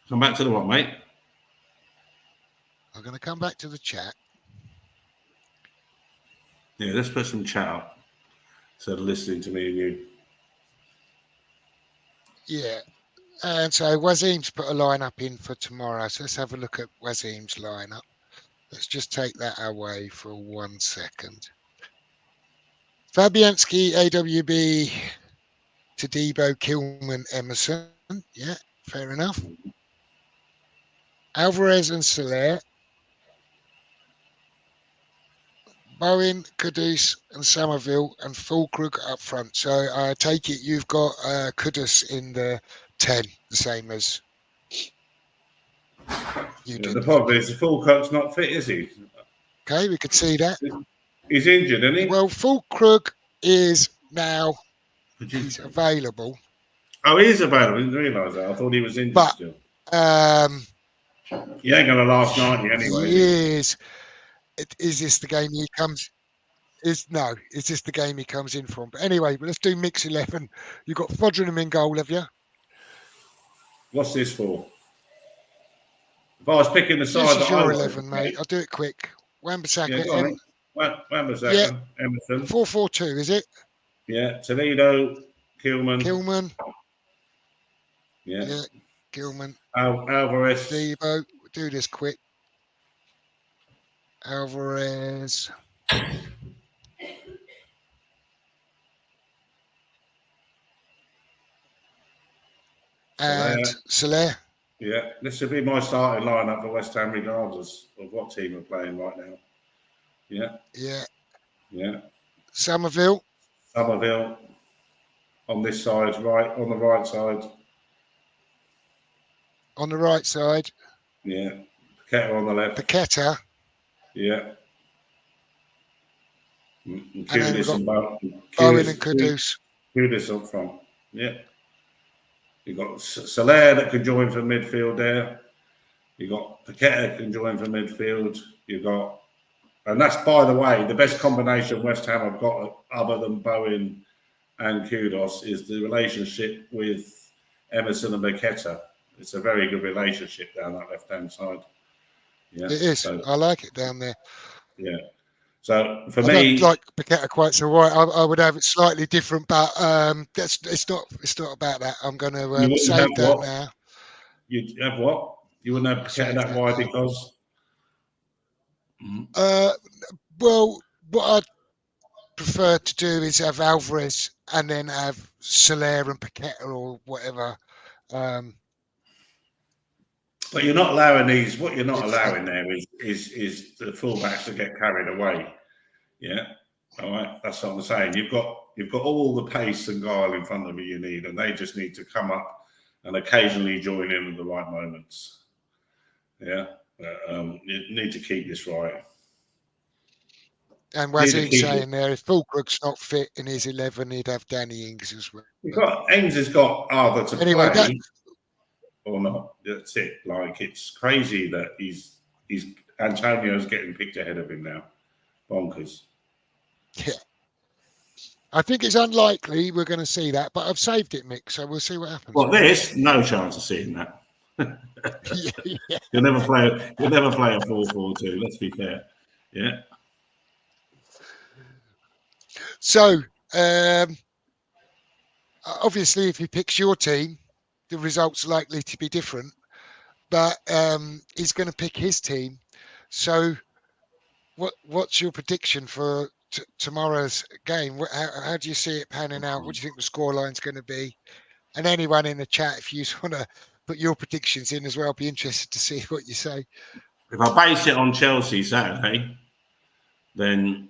Come back to the what, mate? I'm going to come back to the chat. Yeah, let's put some chat up instead of listening to me and you. Yeah. And so Wazim's put a lineup in for tomorrow. So let's have a look at Wazim's lineup. Let's just take that away for 1 second. Fabianski, AWB, Todibo, Kilman, Emerson. Yeah, fair enough. Alvarez and Soler. Bowen, Kudus and Somerville and Fulkrug up front. So I take it you've got Kudus in the 10, the same as you did. The problem is Fulkrug's not fit, is he? Okay, we could see that. He's injured, isn't he? Well, Fulkrug is now he's available. Oh, he is available. I didn't realise that. I thought he was injured still. He ain't going to last 90 anyway. He is. Is this the game he comes? Is this the game he comes in from? But anyway, let's do mix 11. You've got Fodringham in goal, have you? What's this for? If I was picking the side, this is your 11, mate. I'll do it quick. Wan-Bissaka, Wan-Bissaka, Emerson. 4-4-2, is it? Yeah, Toledo, Kilman. Yeah, Kilman. Alvarez. Debo. Do this quick. Alvarez. And Soler. Yeah, this should be my starting lineup for West Ham, regardless of what team are playing right now. Yeah. Yeah. Somerville on this side, on the right side. On the right side. Yeah. Paqueta on the left. Paqueta. Yeah. And then we've got Bowen and Kudus. Kudus up front. Yeah. You've got Soler that could join for midfield there. You've got Paqueta can join for midfield. You've got, and that's, by the way, the best combination West Ham have got other than Bowen and Kudus is the relationship with Emerson and Paqueta. It's a very good relationship down that left-hand side. Yeah, it is. So, I like it down there. Yeah. So for me, I don't like Paqueta quite so right. I would have it slightly different, but it's not about that. I'm going to save that now. You'd have what? You wouldn't have Paqueta that wide because. Well, what I'd prefer to do is have Alvarez and then have Soler and Paqueta or whatever. But you're not allowing these. What you're not allowing there is the fullbacks to get carried away. Yeah, all right. That's what I'm saying. You've got all the pace and guile in front of you need, and they just need to come up and occasionally join in at the right moments. Yeah, you need to keep this right. And Wazim's saying there, if Fulkrug's not fit in his 11, he'd have Danny Ings as well. Ings has got either to play or not. That's it. Like, it's crazy that he's Antonio's getting picked ahead of him now. Bonkers. Yeah. I think it's unlikely we're going to see that, but I've saved it, Mick, so we'll see what happens. Well, there's no chance of seeing that. Yeah. You'll never play a 4-4-2, let's be fair. Yeah. So, obviously, if he picks your team, the result's likely to be different, but he's going to pick his team. So what's your prediction for tomorrow's game? How do you see it panning out? What do you think the scoreline's going to be? And anyone in the chat, if you want to put your predictions in as well, I'll be interested to see what you say. If I base it on Chelsea Saturday, then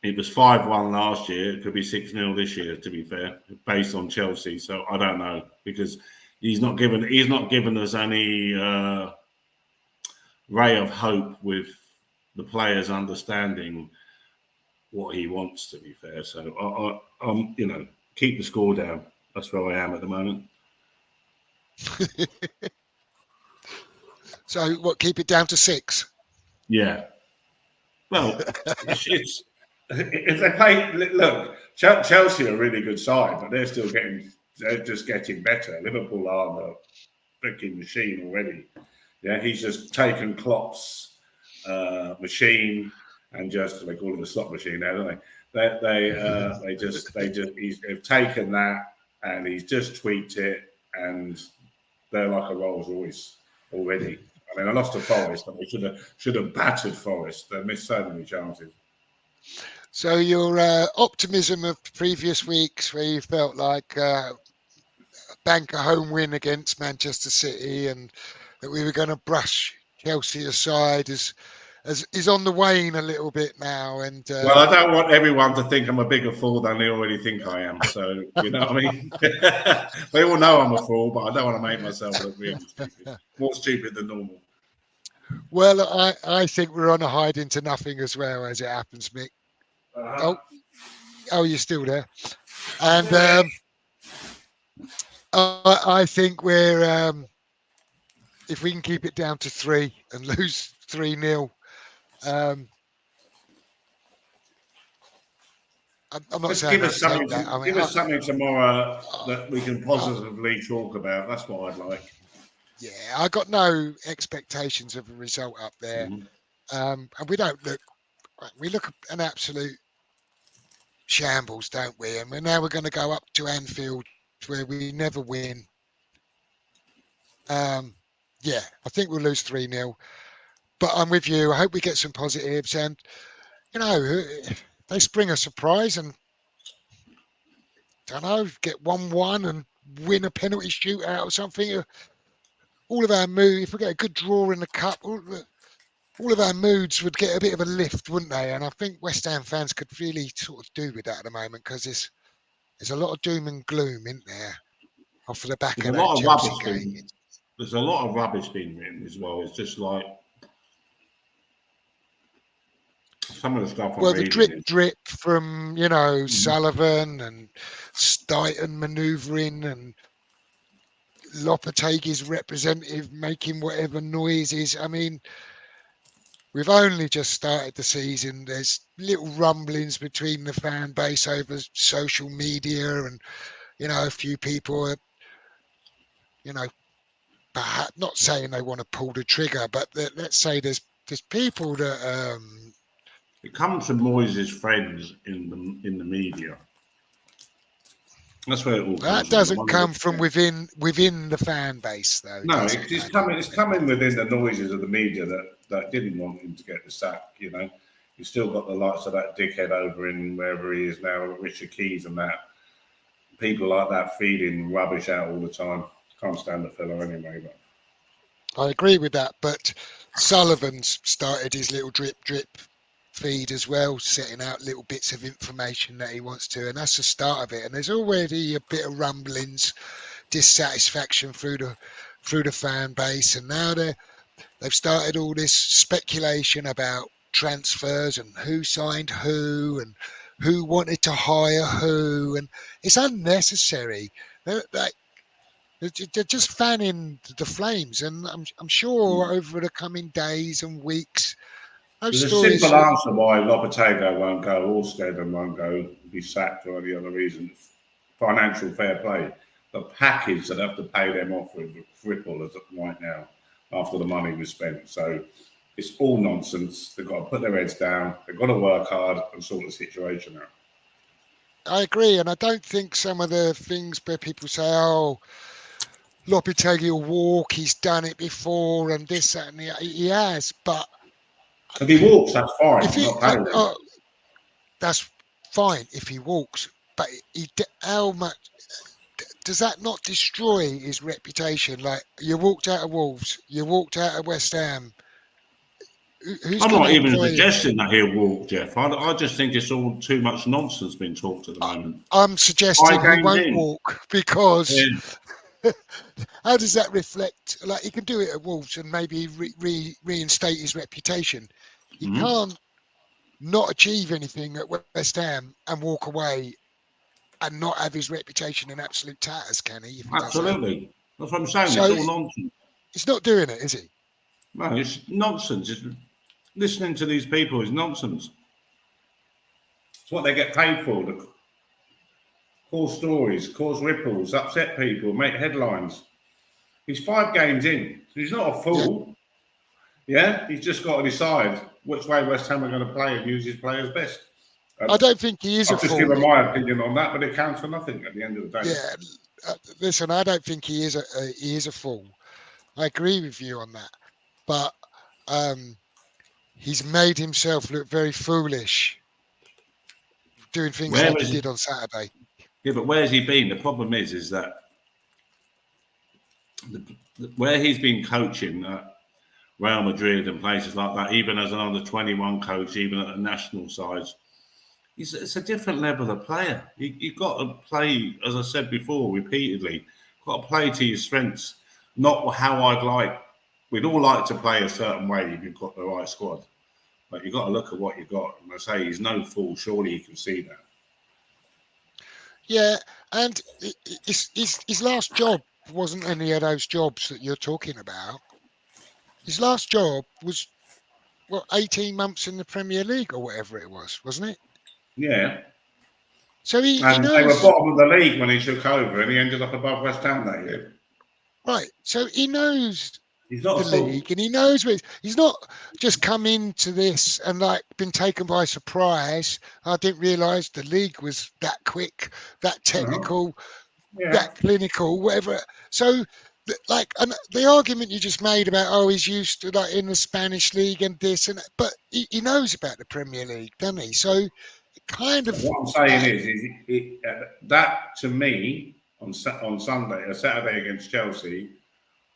it was 5-1 last year. It could be 6-0 this year, to be fair, based on Chelsea. So I don't know, because he's not given us any ray of hope with the players understanding what he wants. To be fair, so I'm keep the score down. That's where I am at the moment. So what? Keep it down to 6. Yeah. Well, it's if they play. Look, Chelsea are a really good side, but they're just getting better. Liverpool are the freaking machine already. Yeah, he's just taken Klopp's machine and they call it a slot machine now, don't they? They've taken that and he's just tweaked it, and they're like a Rolls Royce already. I mean, I lost to Forest, but they should have battered Forest. They missed so many chances. So your optimism of previous weeks, where you felt like bank a home win against Manchester City and that we were going to brush Chelsea aside, is on the wane a little bit now. And well, I don't want everyone to think I'm a bigger fool than they already think I am. So you know what I mean. They all know I'm a fool, but I don't want to make myself look really stupid, more stupid than normal. Well, I think we're on a hide into nothing as well, as it happens, Mick. Oh, you're still there. And I think we're if we can keep it down to 3 and lose 3-0. I'm not saying give us something. Give us something tomorrow that we can positively talk about. That's what I'd like. Yeah, I got no expectations of a result up there, and we don't look. We look an absolute shambles, don't we? And we're going to go up to Anfield, where we never win. Yeah, I think we'll lose 3-0. But I'm with you. I hope we get some positives, and they spring a surprise and don't know, get 1-1 and win a penalty shootout or something. All of our mood, if we get a good draw in the cup, all of our moods would get a bit of a lift, wouldn't they? And I think West Ham fans could really sort of do with that at the moment, because there's a lot of doom and gloom, isn't there, off of the back of that Chelsea game. There's a lot of rubbish being written as well. It's just like some of the stuff I'm reading. The drip from, Sullivan and Stuyton manoeuvring and Lopetegui's representative making whatever noises. I mean, we've only just started the season. There's little rumblings between the fan base over social media, and a few people are, perhaps not saying they want to pull the trigger, but let's say there's people that it comes from Moyes' friends in the media. That's where it all comes from. That doesn't come from within the fan base, though. No, it's coming within the noises of the media that didn't want him to get the sack. You've still got the likes of that dickhead over in wherever he is now, Richard Keys, and that people like that feeding rubbish out all the time. Can't stand the fella anyway. But I agree with that. But Sullivan's started his little drip feed as well, setting out little bits of information that he wants to, and that's the start of it. And there's already a bit of rumblings, dissatisfaction through the fan base, and now they've started all this speculation about transfers and who signed who and who wanted to hire who, and it's unnecessary. They're just fanning the flames, and I'm sure over the coming days and weeks. There's a simple answer why Lopetegui won't go, Orsted won't go, be sacked or any other reason. Financial fair play. The package that have to pay them off with a cripple as of right now after the money was spent. So it's all nonsense. They've got to put their heads down. They've got to work hard and sort the situation out. I agree, and I don't think some of the things where people say, "Oh, Lopetegui will walk. He's done it before," and this, that, and the other. He has, but. If he walks, that's fine. That's fine if he walks, but how much does that not destroy his reputation? Like, you walked out of Wolves, you walked out of West Ham. I'm not even suggesting that he'll walk, Jeff. I just think it's all too much nonsense being talked at the moment. I'm suggesting he won't walk because How does that reflect? Like he can do it at Wolves and maybe reinstate his reputation. He can't not achieve anything at West Ham and walk away and not have his reputation in absolute tatters, can he? If he does that, Absolutely. That's what I'm saying. It's so all nonsense. he's not doing it, is he? No, it's nonsense. Listening to these people is nonsense. It's what they get paid for. To cause stories, cause ripples, upset people, make headlines. He's 5 games in. So he's not a fool. Yeah? He's just got to decide which way West Ham are going to play and use his players best. I don't think he is I've a just fool. given my opinion on that, but it counts for nothing at the end of the day. Yeah, listen, I don't think he is a fool. I agree with you on that, but he's made himself look very foolish doing things like he did on Saturday. Yeah, but where's he been? The problem is that where he's been coaching at Real Madrid and places like that, even as an under-21 coach, even at the national sides, it's a different level of player. You've got to play, as I said before, repeatedly, got to play to your strengths, not how I'd like. We'd all like to play a certain way if you've got the right squad. But you've got to look at what you've got. And I say he's no fool. Surely you can see that. Yeah, and his last job wasn't any of those jobs that you're talking about. His last job was, 18 months in the Premier League or whatever it was, wasn't it? Yeah. So he knows. They were bottom of the league when he took over, and he ended up above West Ham that year. Right. So he knows he's not the league, and he knows he's not just come into this and like been taken by surprise. I didn't realise the league was that quick, that technical, that clinical, whatever. So. And the argument you just made about he's used to like in the Spanish league and this and that, but he knows about the Premier League, doesn't he? So kind of what I'm saying is that to me on Sunday, a Saturday against Chelsea,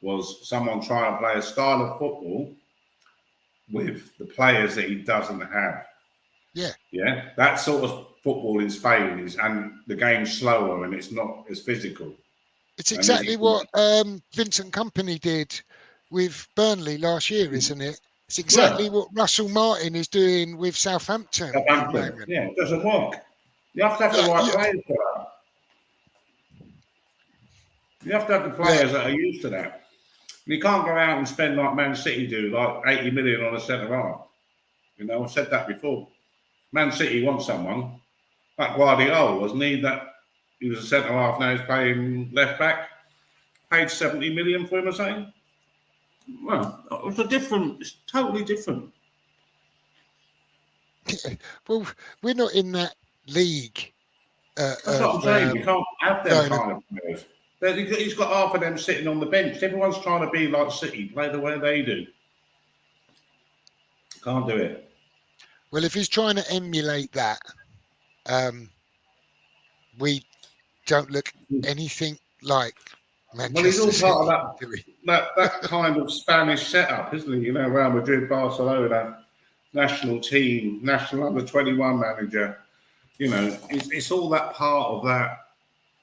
was someone trying to play a style of football with the players that he doesn't have. Yeah. That sort of football in Spain and the game's slower and it's not as physical. It's exactly what Vincent Kompany did with Burnley last year, isn't it? It's exactly what Russell Martin is doing with Southampton. Yeah, it doesn't work. You have to have the right players for that. You have to have the players that are used to that. You can't go out and spend like Man City do, like 80 million on a centre half. I've said that before. Man City wants someone. Like Guardiola, wasn't he? That he was a centre half, now he's playing left back. Paid 70 million for him or something. Well, it's totally different. Well, we're not in that league. That's what I'm saying. You can't have them kind of players. He's got half of them sitting on the bench. Everyone's trying to be like City, play the way they do. Can't do it. Well, if he's trying to emulate that, we don't look anything like Manchester City. Well, he's all part City, of that kind of Spanish setup, isn't he? Real Madrid, Barcelona, national team, national under-21 manager. It's all that part of that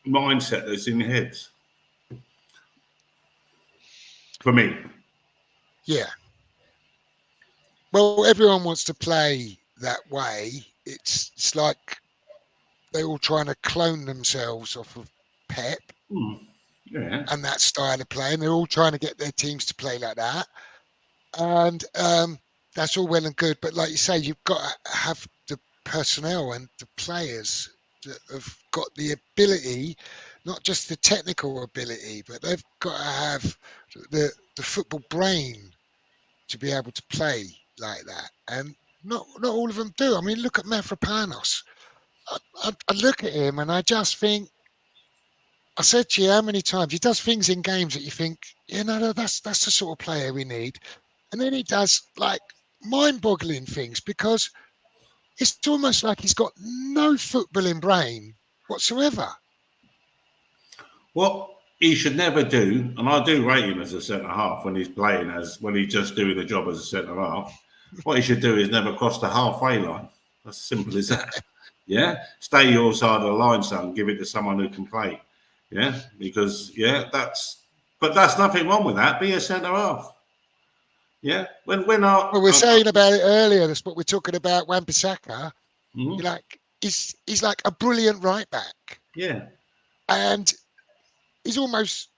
mindset that's in heads. For me. Yeah. Well, everyone wants to play that way. It's like they're all trying to clone themselves off of Pep and that style of play, and they're all trying to get their teams to play like that. And that's all well and good, but like you say, you've got to have the personnel and the players that have got the ability, not just the technical ability, but they've got to have the football brain to be able to play like that. And not all of them do. I mean, look at Mavropanos. I look at him and I just think, I said to you how many times, he does things in games that you think, that's the sort of player we need. And then he does like mind-boggling things because it's almost like he's got no footballing brain whatsoever. What he should never do, and I do rate him as a centre-half when he's just doing the job as a centre-half, what he should do is never cross the halfway line. That's simple as that. Yeah? Stay your side of the line, son. Give it to someone who can play. Yeah, because but that's nothing wrong with that. Be a centre half. Yeah, when Well, we're saying about it earlier. That's what we're talking about. Wan-Bissaka, mm-hmm. he's like a brilliant right back. Yeah, and he's almost.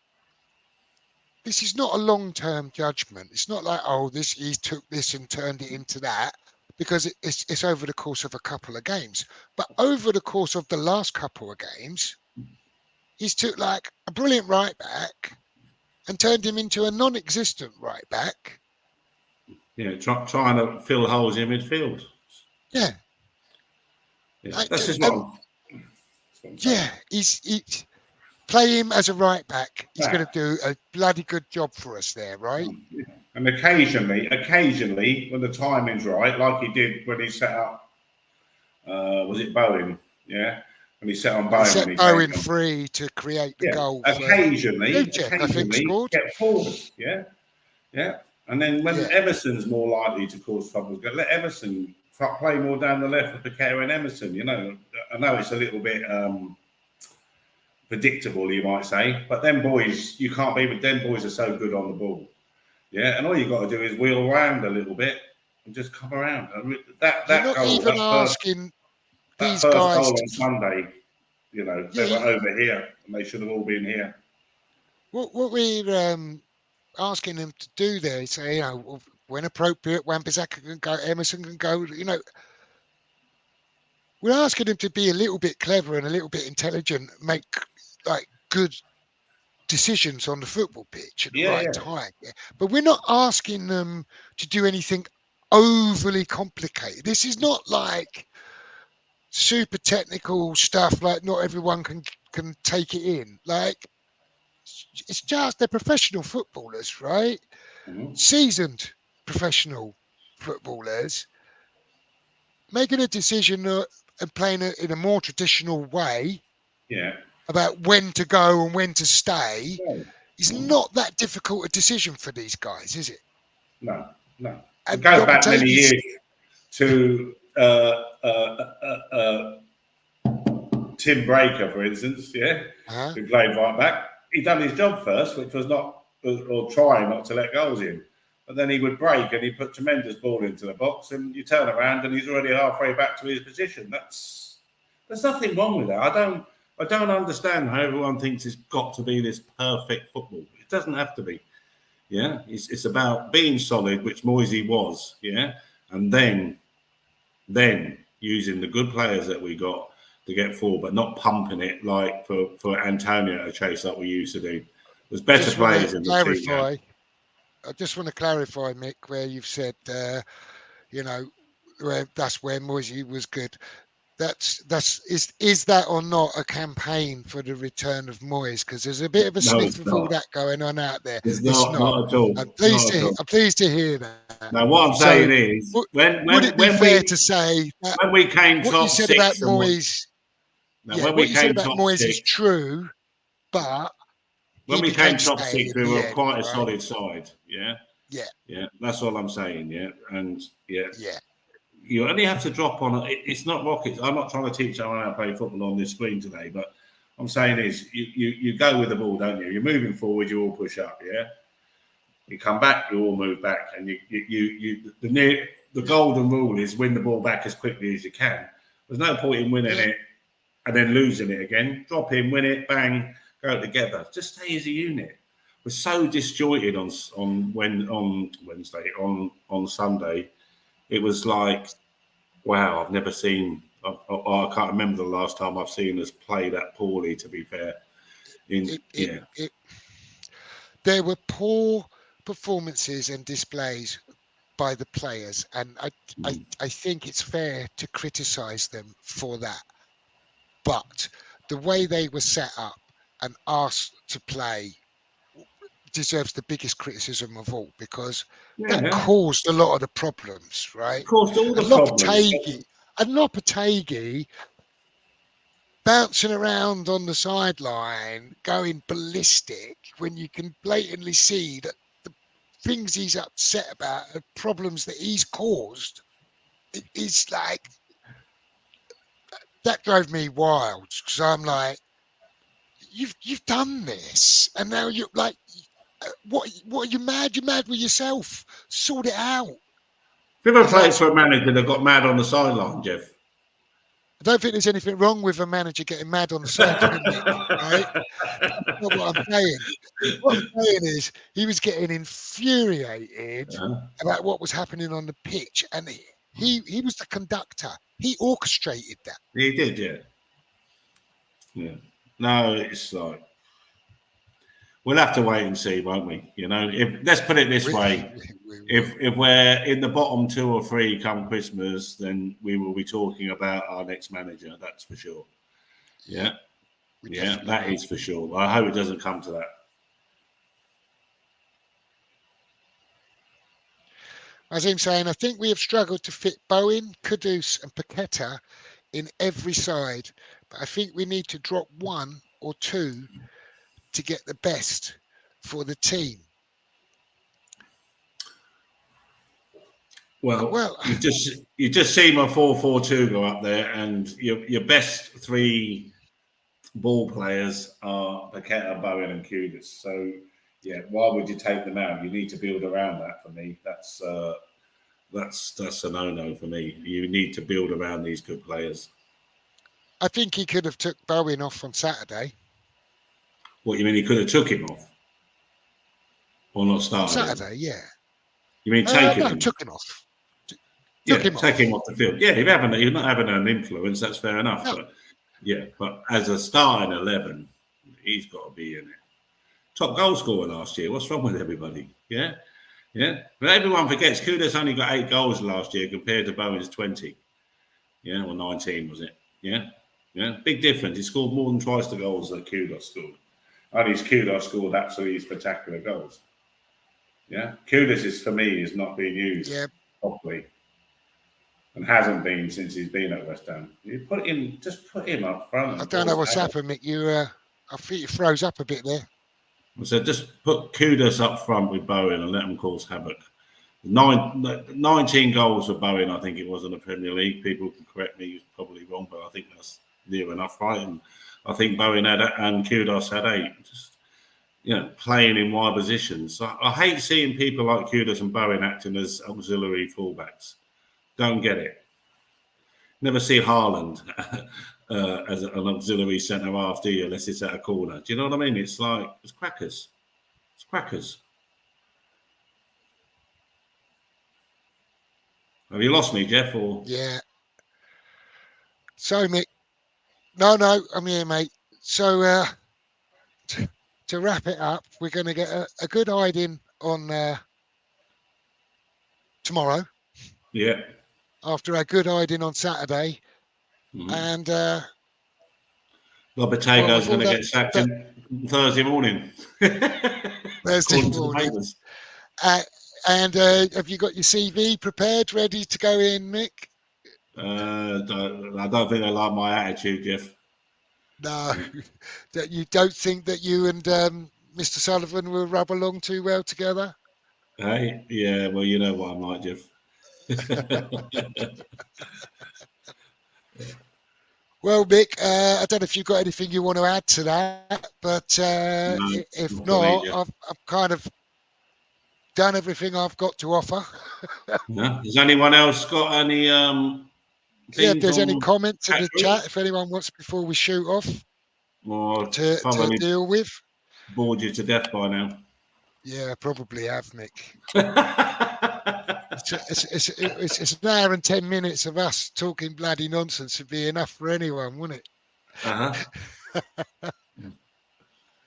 This is not a long-term judgment. It's not like, oh, he took this and turned it into that, because it's over the course of a couple of games. But over the course of the last couple of games, he's took like a brilliant right back and turned him into a non-existent right back. Yeah, trying to fill holes in midfield. Yeah. That's just what I'm saying. Yeah, he's play him as a right back. He's going to do a bloody good job for us there, right? And occasionally, when the timing's right, like he did when he set up, was it Bowen? Yeah, when he set on Bowen. He set Bowen free to create the goal. Occasionally, I think scored. Get forward. Yeah. And then when Emerson's more likely to cause trouble, let Emerson play more down the left with Piquet and Emerson. You know, I know it's a little bit predictable, you might say, but them boys, you can't be with them boys are so good on the ball. Yeah, and all you've got to do is wheel around a little bit and just come around. That You're not goal, even asking these first guys goal on Sunday, you know, they were over here and they should have all been here. What we're asking them to do there is say, you know, when appropriate, Wan-Bissaka can go, Emerson can go, you know. We're asking them to be a little bit clever and a little bit intelligent, make like good decisions on the football pitch at the right time. Yeah? But we're not asking them to do anything overly complicated. This is not like super technical stuff, like not everyone can take it in. Like, it's just they're professional footballers, right? Mm-hmm. Seasoned professional footballers making a decision and playing it in a more traditional way. Yeah. About when to go and when to stay is not that difficult a decision for these guys, is it? No. And go back many years to Tim Breaker, for instance, who played right back. He done his job first, which was trying not to let goals in. But then he would break and he put tremendous ball into the box, and you turn around and he's already halfway back to his position. There's nothing wrong with that. I don't understand how everyone thinks it's got to be this perfect football. It doesn't have to be. Yeah, it's about being solid, which Moisey was. Yeah, and then using the good players that we got to get forward, but not pumping it like for Antonio to chase like we used to do. There's better players in the team. Yeah. I just want to clarify, Mick, where you've said, you know, that's where Moisey was good. Is that or not a campaign for the return of Moyes? Because there's a bit of a sniff of all that going on out there. It's not at all. I'm pleased to hear that. Now, what I'm saying is, would it be fair to say that when we came what top you said six about Moyes? What you said about Moyes is true, but when we came top six, we were quite a solid side. Yeah. That's all I'm saying. Yeah, and you only have to drop on it. It's not rockets. I'm not trying to teach anyone how to play football on this screen today, but I'm saying is you go with the ball, don't you? You're moving forward, you all push up, yeah. You come back, you all move back, and the golden rule is win the ball back as quickly as you can. There's no point in winning it and then losing it again. Drop in, win it, bang, go together. Just stay as a unit. We're so disjointed on Wednesday, on Sunday. It was like, wow, I've never seen. I can't remember the last time I've seen us play that poorly. To be fair, there were poor performances and displays by the players, and I think it's fair to criticise them for that. But the way they were set up and asked to play deserves the biggest criticism of all, because that caused a lot of the problems, right? It caused all the problems. And Lopetegui bouncing around on the sideline, going ballistic, when you can blatantly see that the things he's upset about are problems that he's caused. It's like, that drove me wild, because I'm like, you've done this, and now you're like, what are you mad? You're mad with yourself. Sort it out. Have you ever Is played that? for a manager that got mad on the sideline, Jeff? I don't think there's anything wrong with a manager getting mad on the sideline, Nick. Right? That's not what I'm saying. What I'm saying is he was getting infuriated about what was happening on the pitch, and he was the conductor. He orchestrated that. He did, yeah. No, it's like we'll have to wait and see, won't we? If let's put it this way: if we're in the bottom 2 or 3 come Christmas, then we will be talking about our next manager. That's for sure. Yeah, that is for sure. I hope it doesn't come to that. As I'm saying, I think we have struggled to fit Bowen, Kudus, and Paqueta in every side, but I think we need to drop 1 or 2 to get the best for the team. Well, you just see my 4-4-2 go up there, and your best 3 ball players are Paqueta, Bowen, and Kudus. So, yeah, why would you take them out? You need to build around that. For me, that's a no-no for me. You need to build around these good players. I think he could have took Bowen off on Saturday. What, you mean he could have took him off? Or not started on Saturday, him? yeah. You mean taking him? Took him off. Take him off the field. Yeah, if you're not having an influence, that's fair enough. No. But as a starting 11, he's got to be in it. Top goal scorer last year. What's wrong with everybody? Yeah. But everyone forgets Kudus only got 8 goals last year compared to Bowen's 20. Yeah, or 19 was it? Yeah. Big difference. He scored more than twice the goals that Kudus scored. Only Kudus scored absolutely spectacular goals. Yeah, Kudus for me is not being used properly, and hasn't been since he's been at West Ham. You put him up front. I don't know what's happened, Mick. I think you froze up a bit there. So just put Kudus up front with Bowen and let them cause havoc. 19 goals for Bowen, I think it was in the Premier League. People can correct me, he's probably wrong, but I think that's near enough right. And I think Bowen had and Kudus had 8. Just playing in wide positions. I hate seeing people like Kudus and Bowen acting as auxiliary fullbacks. Don't get it. Never see Haaland as an auxiliary centre half, do you? Unless it's at a corner. Do you know what I mean? It's like it's crackers. It's crackers. Have you lost me, Jeff? Or yeah. So, Mick. No, I'm here, mate. So, to wrap it up, we're going to get a good hiding on tomorrow. Yeah. After a good hiding on Saturday. And Lopetegui's going to get sacked Thursday morning. Thursday morning. And have you got your CV prepared, ready to go in, Mick? I don't think they like my attitude, Jeff. No, that you don't think that you and Mr. Sullivan will rub along too well together? Hey, yeah, well, you know what I'm like, Jeff. Well, Mick, I don't know if you've got anything you want to add to that, but No, if not, I've kind of done everything I've got to offer. Has anyone else got any? If there's any comments in the chat, if anyone wants before we shoot off, or to deal with. Bored you to death by now. Yeah, probably have, Mick. It's an hour and 10 minutes of us talking bloody nonsense would be enough for anyone, wouldn't it?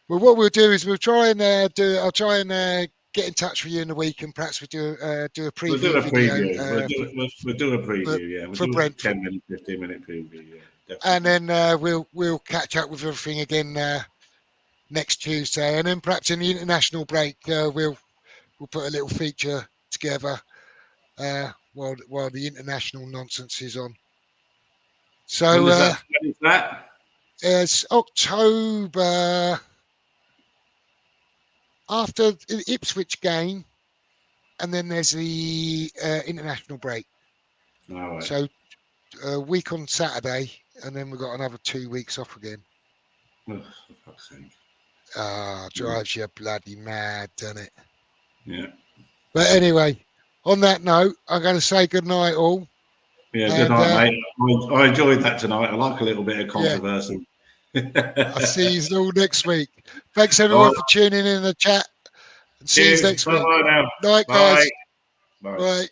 Well, what we'll do is we'll try and I'll try and get in touch with you in the week, and perhaps we do a preview. We'll do a preview. Video, we'll do a preview. For Brentford. 10-minute, 15-minute preview. Yeah, definitely. And then we'll catch up with everything again next Tuesday, and then perhaps in the international break we'll put a little feature together while the international nonsense is on. So when is that? It's October after the Ipswich game, and then there's the international break. All right. So a week on Saturday, and then we've got another 2 weeks off again. Oh, for fuck's sake. Drives you bloody mad, doesn't it? Yeah. But anyway, on that note, I'm going to say good night, all. Yeah, good night, mate. I enjoyed that tonight. I like a little bit of controversy. Yeah, I'll see you all next week. Thanks, All everyone, right. for tuning in the chat. And see you Cheers. next week. Bye now. Night, Bye. guys. Bye. Bye.